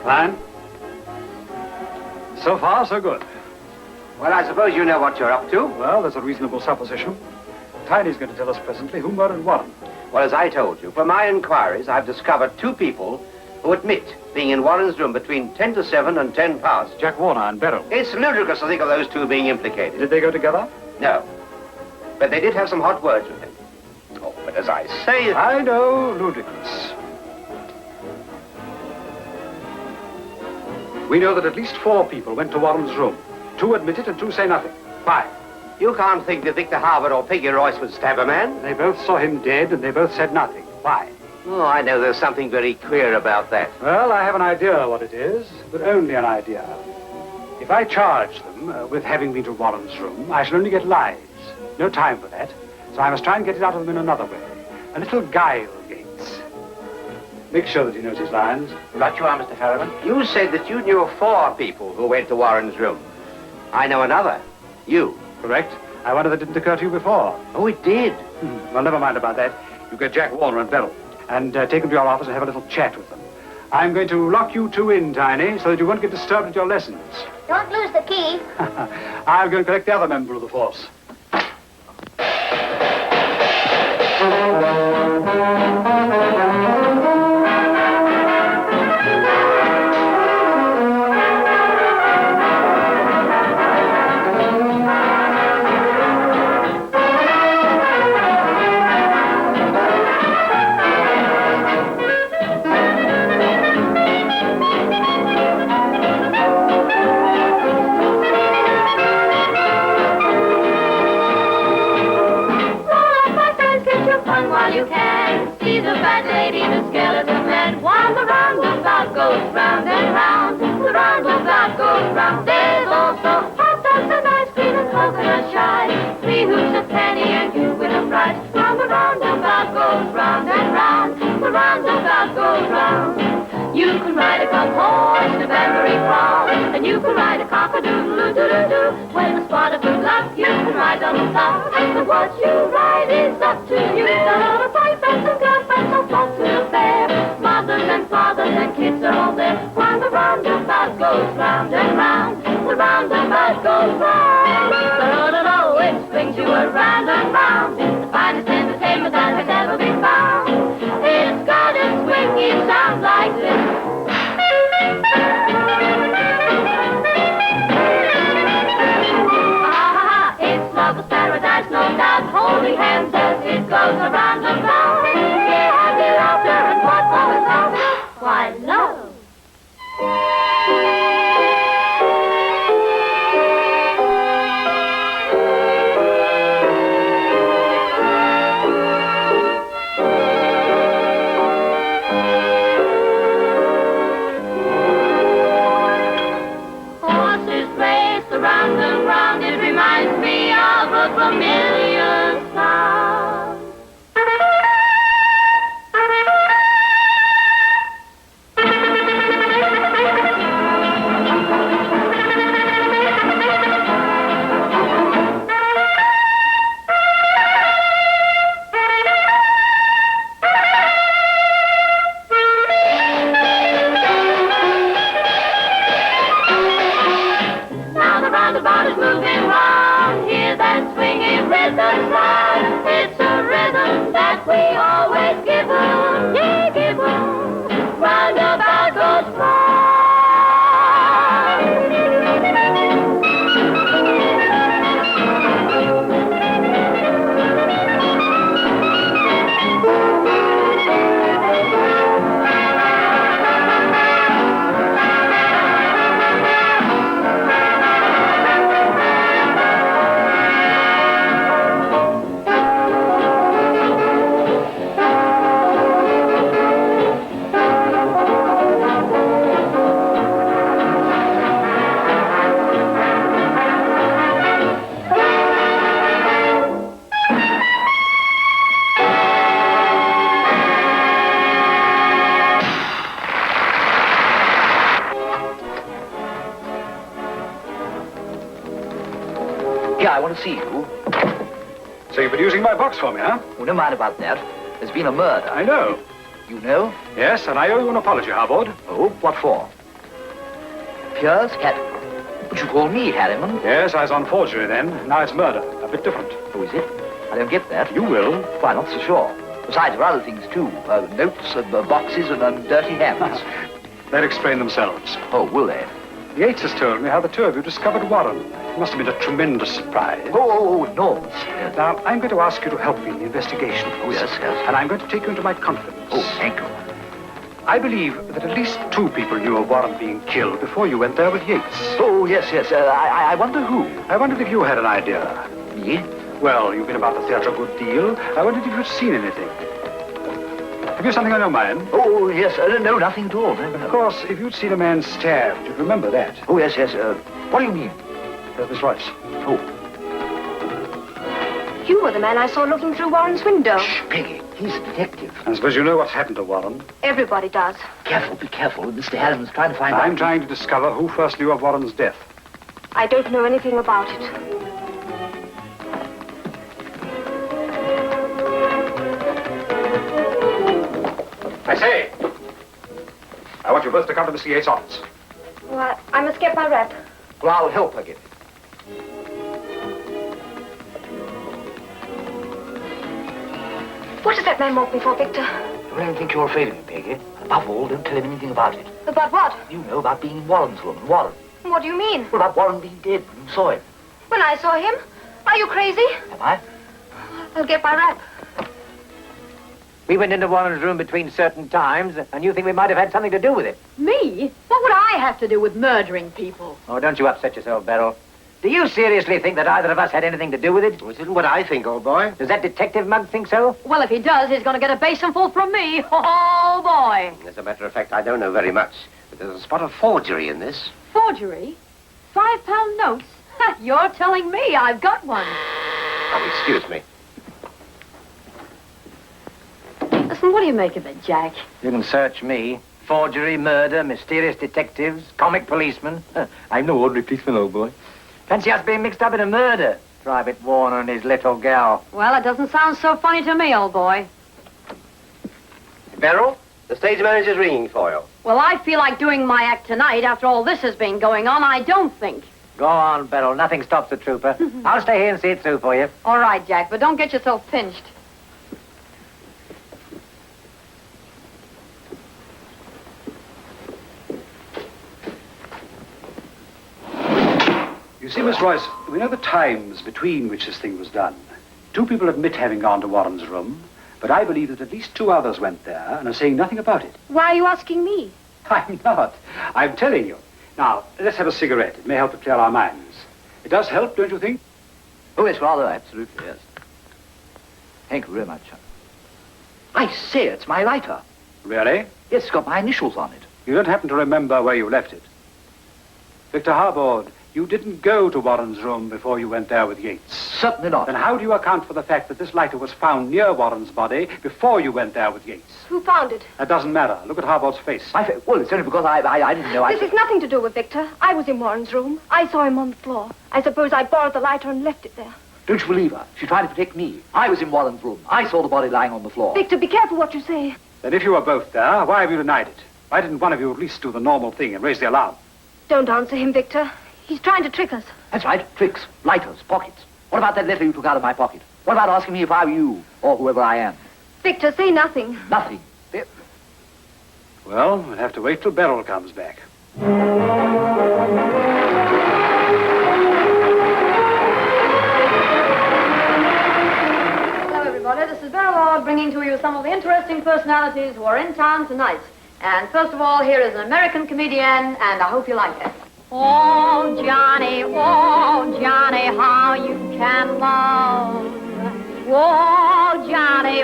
Fine. So far, so good. Well, I suppose you know what you're up to. Well, there's a reasonable supposition. Tiny's going to tell us presently who murdered Warren. Well, as I told you, from my inquiries, I've discovered two people who admit being in Warren's room between 10 to 7 and 10 past. Jack Warner and Beryl. It's ludicrous to think of those two being implicated. Did they go together? No. But they did have some hot words with him. Oh, but as I say... I know, ludicrous. We know that at least 4 people went to Warren's room. 2 admit it and 2 say nothing. Why? You can't think that Victor Hulbert or Peggy Royce would stab a man? They both saw him dead and they both said nothing. Why? Oh, I know there's something very queer about that. Well, I have an idea what it is, but only an idea. If I charge them with having been to Warren's room, I shall only get lies. No time for that. So I must try and get it out of them in another way. A little guile, Yates. Make sure that he knows his lines. Right you are, Mr. Harriman. You said that you knew of 4 people who went to Warren's room. I know another. You. Correct. I wonder that didn't occur to you before. Oh, it did. Well, never mind about that. You get Jack Warner and Beryl, and take them to your office and have a little chat with them. I'm going to lock you 2 in, Tiny, so that you won't get disturbed at your lessons. Don't lose the key. I'll go and collect the other member of the force. You can see the fat lady, the skeleton man, while the roundabout goes round and round. The roundabout goes round. There's also hot dogs and ice cream and coconut shy. 3 hoops a penny and you win a prize. Round the roundabout goes round and round. The roundabout goes round. You can ride a cock horse, a banbury crawl, and you can ride a cock-a-doodle-doo-doo-doo. When the spot of good luck, you can ride on the top. But what you ride is up to you. The pipe and some cup and some flock to the fair. Mothers and fathers and kids are all there. While the roundabout goes round and round. The roundabout goes round. Da-da-da-da, it swings you around and round. The finest entertainment that has ever been found. quite low. Horses race around and round, it reminds me of a familiar sound. Now the roundabout is moving round, hear that swinging rhythm sound. It's a rhythm that we always give 'em, yeah, give 'em. Roundabout goes round. Yeah, I want to see you. So you've been using my box for me, huh? Well, never mind about that. There's been a murder. I know. You know? Yes, and I owe you an apology, Hulbert. Oh, what for? Piers? But you called me Harriman. Yes, I was on forgery then. Now it's murder. A bit different. Oh, is it? I don't get that. You will. Why, not so sure. Besides, there are other things, too. Notes, boxes, and dirty hands. They'll explain themselves. Oh, will they? Yates has told me how the two of you discovered Warren. It must have been a tremendous surprise. Oh, enormous. Yes. Now, I'm going to ask you to help me in the investigation. Oh, yes, yes. And I'm going to take you into my confidence. Oh, thank you. I believe that at least 2 people knew of Warren being killed before you went there with Yates. Oh, yes, yes. I wonder who. I wondered if you had an idea. Me? Well, you've been about the theatre a good deal. I wondered if you'd seen anything. Have you something on your mind? Oh, yes. No, nothing at all. No. Of course, if you'd seen a man stabbed, you'd remember that. Oh, yes, yes. What do you mean? Miss Royce. Oh. You were the man I saw looking through Warren's window. Shh, Peggy. He's a detective. I suppose you know what's happened to Warren. Everybody does. Careful, be careful. Mr. Harriman's trying to find out. I'm trying to discover who first knew of Warren's death. I don't know anything about it. I say! I want you both to come to Mr. Yates' office. Well, I must get my wrap. Well, I'll help her get it. What does that man want me for, Victor? Don't let him think you're afraid of him, Peggy. Above all, don't tell him anything about it. About what? You know about being in Warren's room, and Warren. What do you mean? What about Warren being dead when you saw him? When I saw him? Are you crazy? Am I? I'll get my wrap. We went into Warren's room between certain times, and you think we might have had something to do with it. Me? What would I have to do with murdering people? Oh, don't you upset yourself, Beryl. Do you seriously think that either of us had anything to do with it? Well, it isn't what I think, old boy. Does that detective mug think so? Well, if he does, he's going to get a basinful from me. Oh, boy. As a matter of fact, I don't know very much. But there's a spot of forgery in this. Forgery? £5 notes? Ha, you're telling me I've got one. Oh, excuse me. Listen, what do you make of it, Jack? You can search me. Forgery, murder, mysterious detectives, comic policemen. I'm no ordinary policeman, old boy. Fancy us being mixed up in a murder. Private Warner and his little gal. Well, it doesn't sound so funny to me, old boy. Beryl, the stage manager's ringing for you. Well, I feel like doing my act tonight after all this has been going on, I don't think. Go on, Beryl. Nothing stops the trooper. I'll stay here and see it through for you. All right, Jack, but don't get yourself pinched. You see, Miss Royce, we know the times between which this thing was done. 2 people admit having gone to Warren's room, But I believe that at least 2 others went there and are saying nothing about it. Why are you asking me? I'm not. I'm telling you. Now, let's have a cigarette. It may help to clear our minds. It does help, don't you think? Oh, yes, rather, absolutely, yes. Thank you very much. I say, it's my lighter. Really? Yes, it's got my initials on it. You don't happen to remember where you left it? Victor Harbord, you didn't go to Warren's room before you went there with Yates. Certainly not. Then how do you account for the fact that this lighter was found near Warren's body before you went there with Yates? Who found it? That doesn't matter. Look at Harbord's face. Well, it's only because I didn't know. This has nothing to do with Victor. I was in Warren's room. I saw him on the floor. I suppose I borrowed the lighter and left it there. Don't you believe her? She tried to protect me. I was in Warren's room. I saw the body lying on the floor. Victor, be careful what you say. Then if you were both there, why have you denied it? Why didn't one of you at least do the normal thing and raise the alarm? Don't answer him, Victor. He's trying to trick us. That's right. Tricks, lighters, pockets. What about that letter you took out of my pocket? What about asking me if I were you, or whoever I am? Victor, say nothing. Nothing. Well, we'll have to wait till Beryl comes back. Hello, everybody. This is Beryl, bringing to you some of the interesting personalities who are in town tonight. And first of all, here is an American comedian, and I hope you like it. Oh, Johnny, how you can love. Oh, Johnny,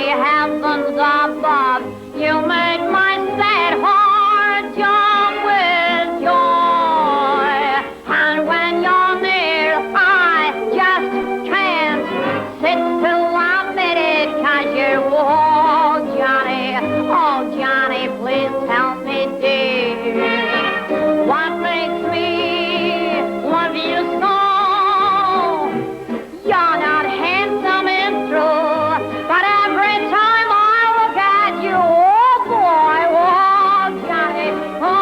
heavens above. You make my sad heart jump with joy. And when you're near, I just can't sit till I'm minute, 'cause you're, oh, Johnny, please help me, dear. What makes me love you so? You're not handsome and true, but every time I look at you, oh boy, oh Johnny, oh.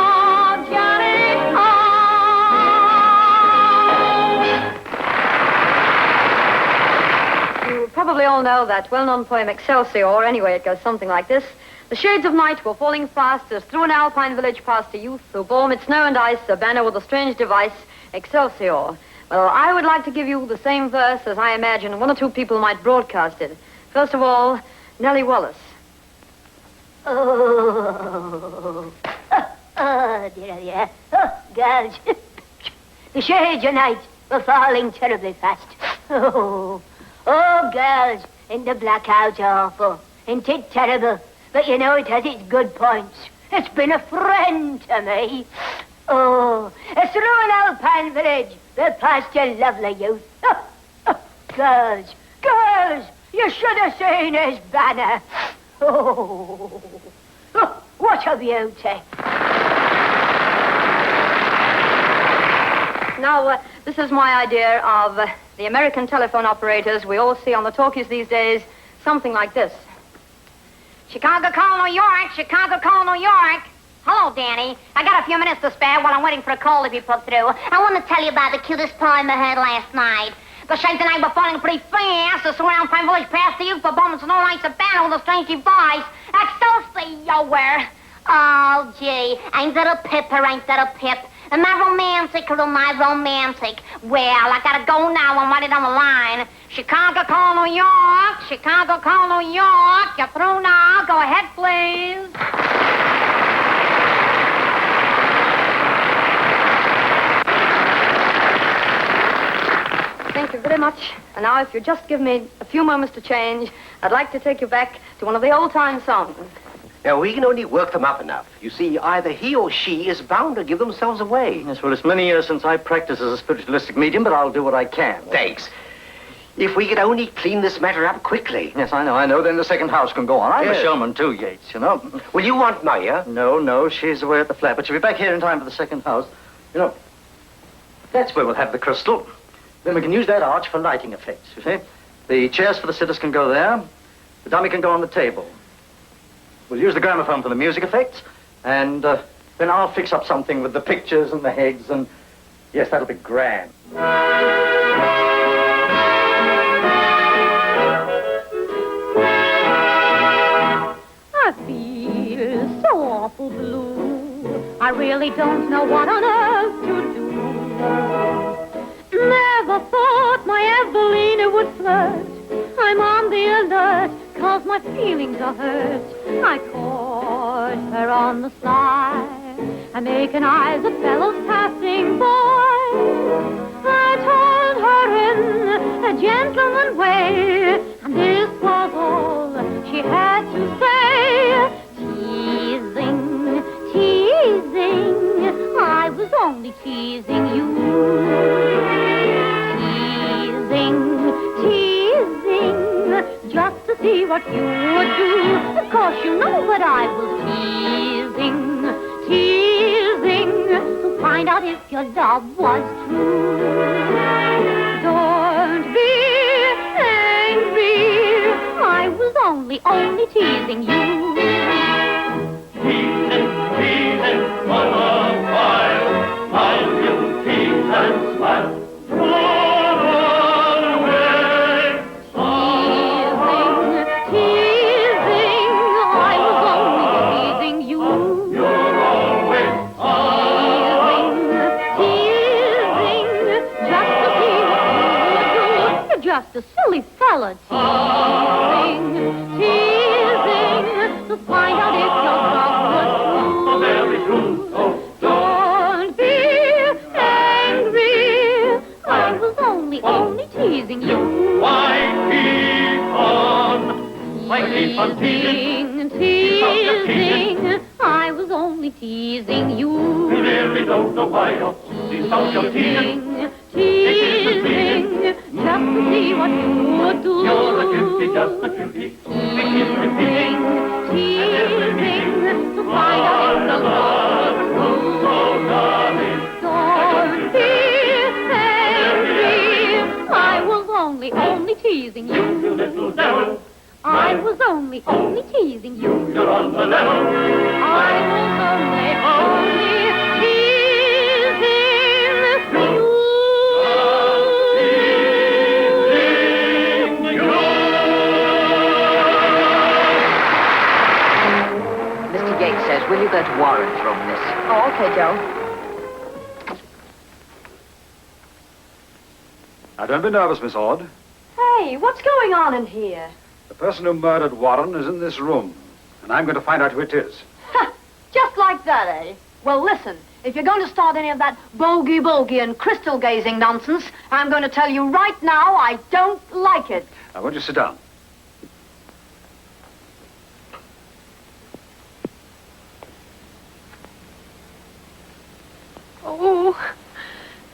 You probably all know that well-known poem Excelsior. Anyway, it goes something like this. The shades of night were falling fast as through an alpine village passed a youth who bore amid snow and ice a banner with a strange device, Excelsior. Well, I would like to give you the same verse as I imagine 1 or 2 people might broadcast it. First of all, Nellie Wallace. Oh, dear. Oh, girls. The shades of night were falling terribly fast. Oh, girls, and the blackout's awful. Ain't it terrible? But you know, it has its good points. It's been a friend to me. Oh, it's through an alpine village that passed a lovely youth. Girls, you should have seen his banner. Oh, what a beauty. Now, this is my idea of the American telephone operators we all see on the talkies these days. Something like this. Chicago call New York, Chicago call New York. Hello, Danny. I got a few minutes to spare while I'm waiting for a call to be put through. I want to tell you about the cutest poem I heard last night. The shades tonight were falling pretty fast. The surround pine village passed the youth performance and all nights of battle with a strange device. Excelsior. Oh, gee. Ain't that a pip or ain't that a pip? Am I romantic or am I romantic? Well, I gotta go now. I'm right down the line. Chicago call New York. Chicago call New York. You're through now. Go ahead, please. Thank you very much. And now, if you just give me a few moments to change, I'd like to take you back to one of the old-time songs. Now, we can only work them up enough. You see, either he or she is bound to give themselves away. Yes, well, it's many years since I practiced as a spiritualistic medium, but I'll do what I can. Thanks. If we could only clean this matter up quickly. Yes, I know. Then the second house can go on. I'm a showman, too, Yates, you know. Will you want Maya? No, she's away at the flat, but she'll be back here in time for the second house. You know, that's where we'll have the crystal. Then we can use that arch for lighting effects, you see. The chairs for the sitters can go there. The dummy can go on the table. We'll use the gramophone for the music effects, and then I'll fix up something with the pictures and the heads, and yes, that'll be grand. I feel so awful blue. I really don't know what on earth to do. Never thought my Evelyn would flirt. I I'm on the alert, 'cause my feelings are hurt. I caught her on the sly, I'm making eyes at fellows passing by. I told her in a gentleman way, and this was all she had to say. Teasing, teasing, I was only teasing you. Teasing, teasing, just to see what you would do. Of course you know that I was teasing, teasing, to find out if your love was true. Don't be angry, I was only teasing you. Teasing, teasing, all the while, while you tease and smile. Run away. Teasing, I was only teasing you. You're always teasing, just to see what you would do. You're just a silly fella, teasing, teasing, to find out if your love was true. very true. Don't be angry, I was only teasing you. Why keep on? Why keep on teasing? Teasing, I was only teasing you. We really don't know why you're stop your teasing. Teasing, just to see what you would do. You're a cutie, just a cutie. Teasing, teasing, to find out if the love was true. So darling, Don't be angry, I was only teasing you. you little devil, I was only teasing you. you're on the level. I was only teasing you. Mr. Yates says, will you go to Warren's room, miss? Oh, okay, Joe. Now, don't be nervous, Miss Orde. Hey, what's going on in here? The person who murdered Warren is in this room, and I'm going to find out who it is. Just like that, eh? Well, listen, if you're going to start any of that bogey and crystal gazing nonsense, I'm going to tell you right now I don't like it. Now, won't you sit down? Oh,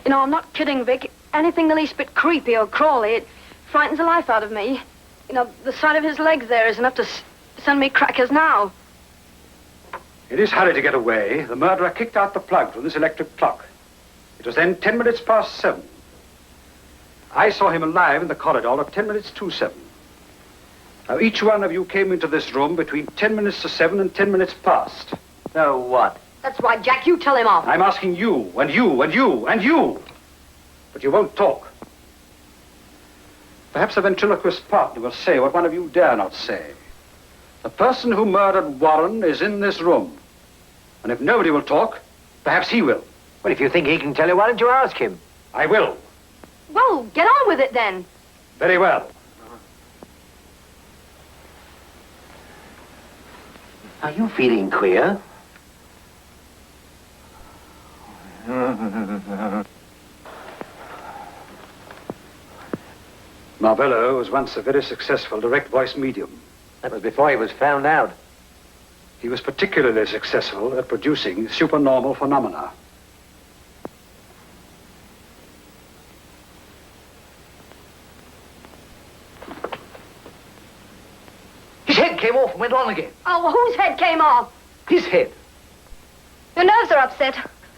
you know, I'm not kidding, Vic. Anything the least bit creepy or crawly, it frightens the life out of me. You know, the sight of his legs there is enough to send me crackers now. In his hurry to get away, the murderer kicked out the plug from this electric clock. It was then 10 minutes past 7. I saw him alive in the corridor at 10 minutes to 7. Now, each one of you came into this room between 10 minutes to 7 and 10 minutes past. So what? That's right, Jack. You tell him off. I'm asking you, and you, and you, and you. But you won't talk. Perhaps the ventriloquist partner will say what one of you dare not say. The person who murdered Warren is in this room. And if nobody will talk, perhaps he will. Well, if you think he can tell you, why don't you ask him? I will. Well, get on with it then. Very well. Are you feeling queer? Marvello was once a very successful direct voice medium. That was before he was found out. He was particularly successful at producing supernormal phenomena. His head came off and went on again. Oh, whose head came off? His head. Your nerves are upset.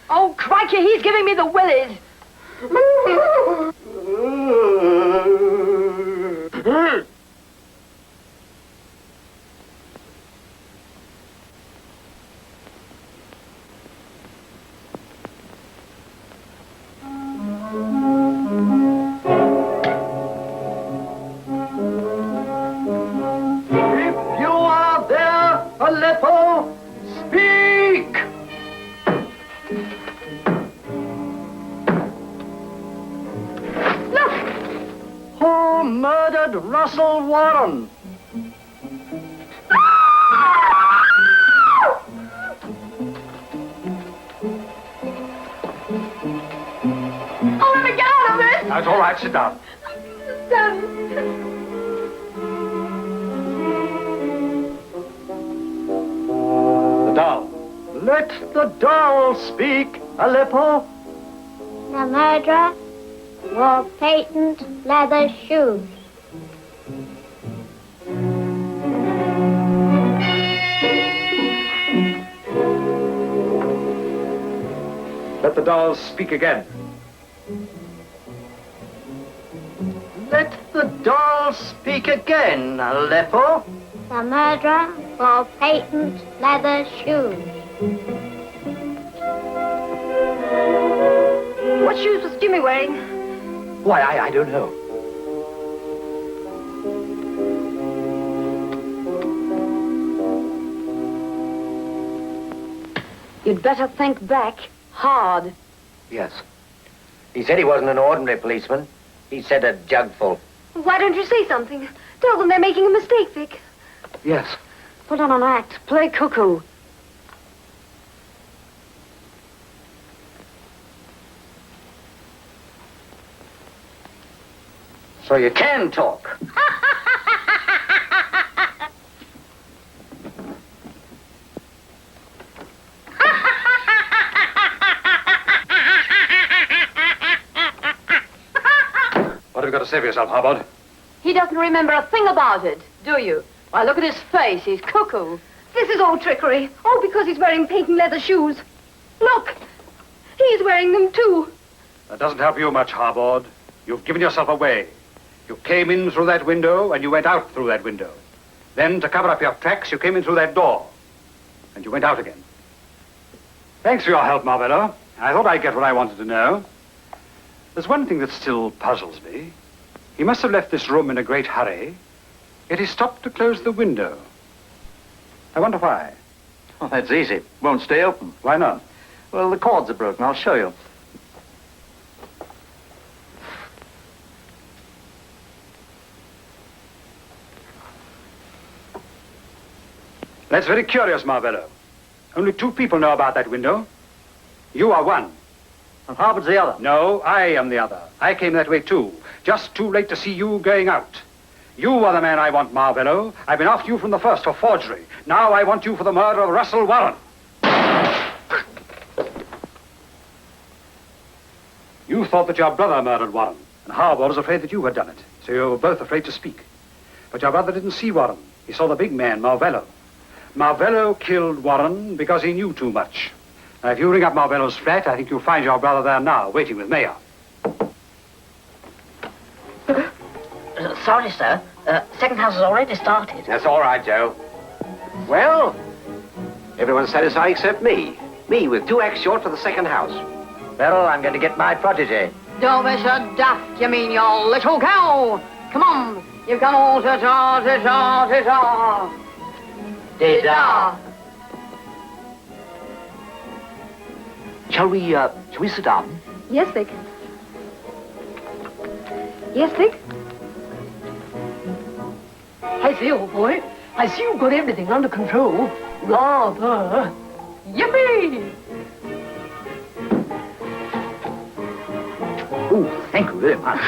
Oh, crikey, he's giving me the willies. If you are there, Aleppo, speak! Who murdered Russell Warren. Oh, let me get out of this! That's all right, sit down. The doll. Let the doll speak, Aleppo. The murderer wore patent leather shoes. Let the dolls speak again. Let the doll speak again, Aleppo. The murderer wore patent leather shoes. What shoes was Jimmy wearing? Why, I don't know. You'd better think back hard. Yes. He said he wasn't an ordinary policeman. He said a jugful. Why don't you say something? Tell them they're making a mistake, Vic. Yes. Put on an act. Play cuckoo. So you can talk. What have you got to say for yourself, Hulbert? He doesn't remember a thing about it, do you? Why, look at his face. He's cuckoo. This is all trickery. All because he's wearing patent leather shoes. Look, he's wearing them too. That doesn't help you much, Hulbert. You've given yourself away. You came in through that window, and you went out through that window. Then, to cover up your tracks, you came in through that door. And you went out again. Thanks for your help, Marvello. I thought I'd get what I wanted to know. There's one thing that still puzzles me. He must have left this room in a great hurry, yet he stopped to close the window. I wonder why. Well, that's easy. Won't stay open. Why not? Well, the cords are broken. I'll show you. That's very curious, Marvello. Only 2 people know about that window. You are one. And Harvard's the other. No, I am the other. I came that way too. Just too late to see you going out. You are the man I want, Marvello. I've been after you from the first for forgery. Now I want you for the murder of Russell Warren. You thought that your brother murdered Warren, and Harvard was afraid that you had done it. So you were both afraid to speak. But your brother didn't see Warren. He saw the big man, Marvello. Marvello killed Warren because he knew too much. Now, if you ring up Marvello's flat, I think you'll find your brother there now, waiting with Mayor. Sorry, sir. Second house has already started. That's all right, Joe. Well, everyone's satisfied except me. Me with 2 acts short for the second house. Beryl, I'm going to get my protege. Don't be so daft, you mean, you little cow. Come on, you can all ta-ta, ta-ta, ta-ta. Ta-ta. Shall we sit down? Yes, Vic. Yes, Vic? I see, old boy. I see you've got everything under control. Rather. Yippee! Oh, thank you very much.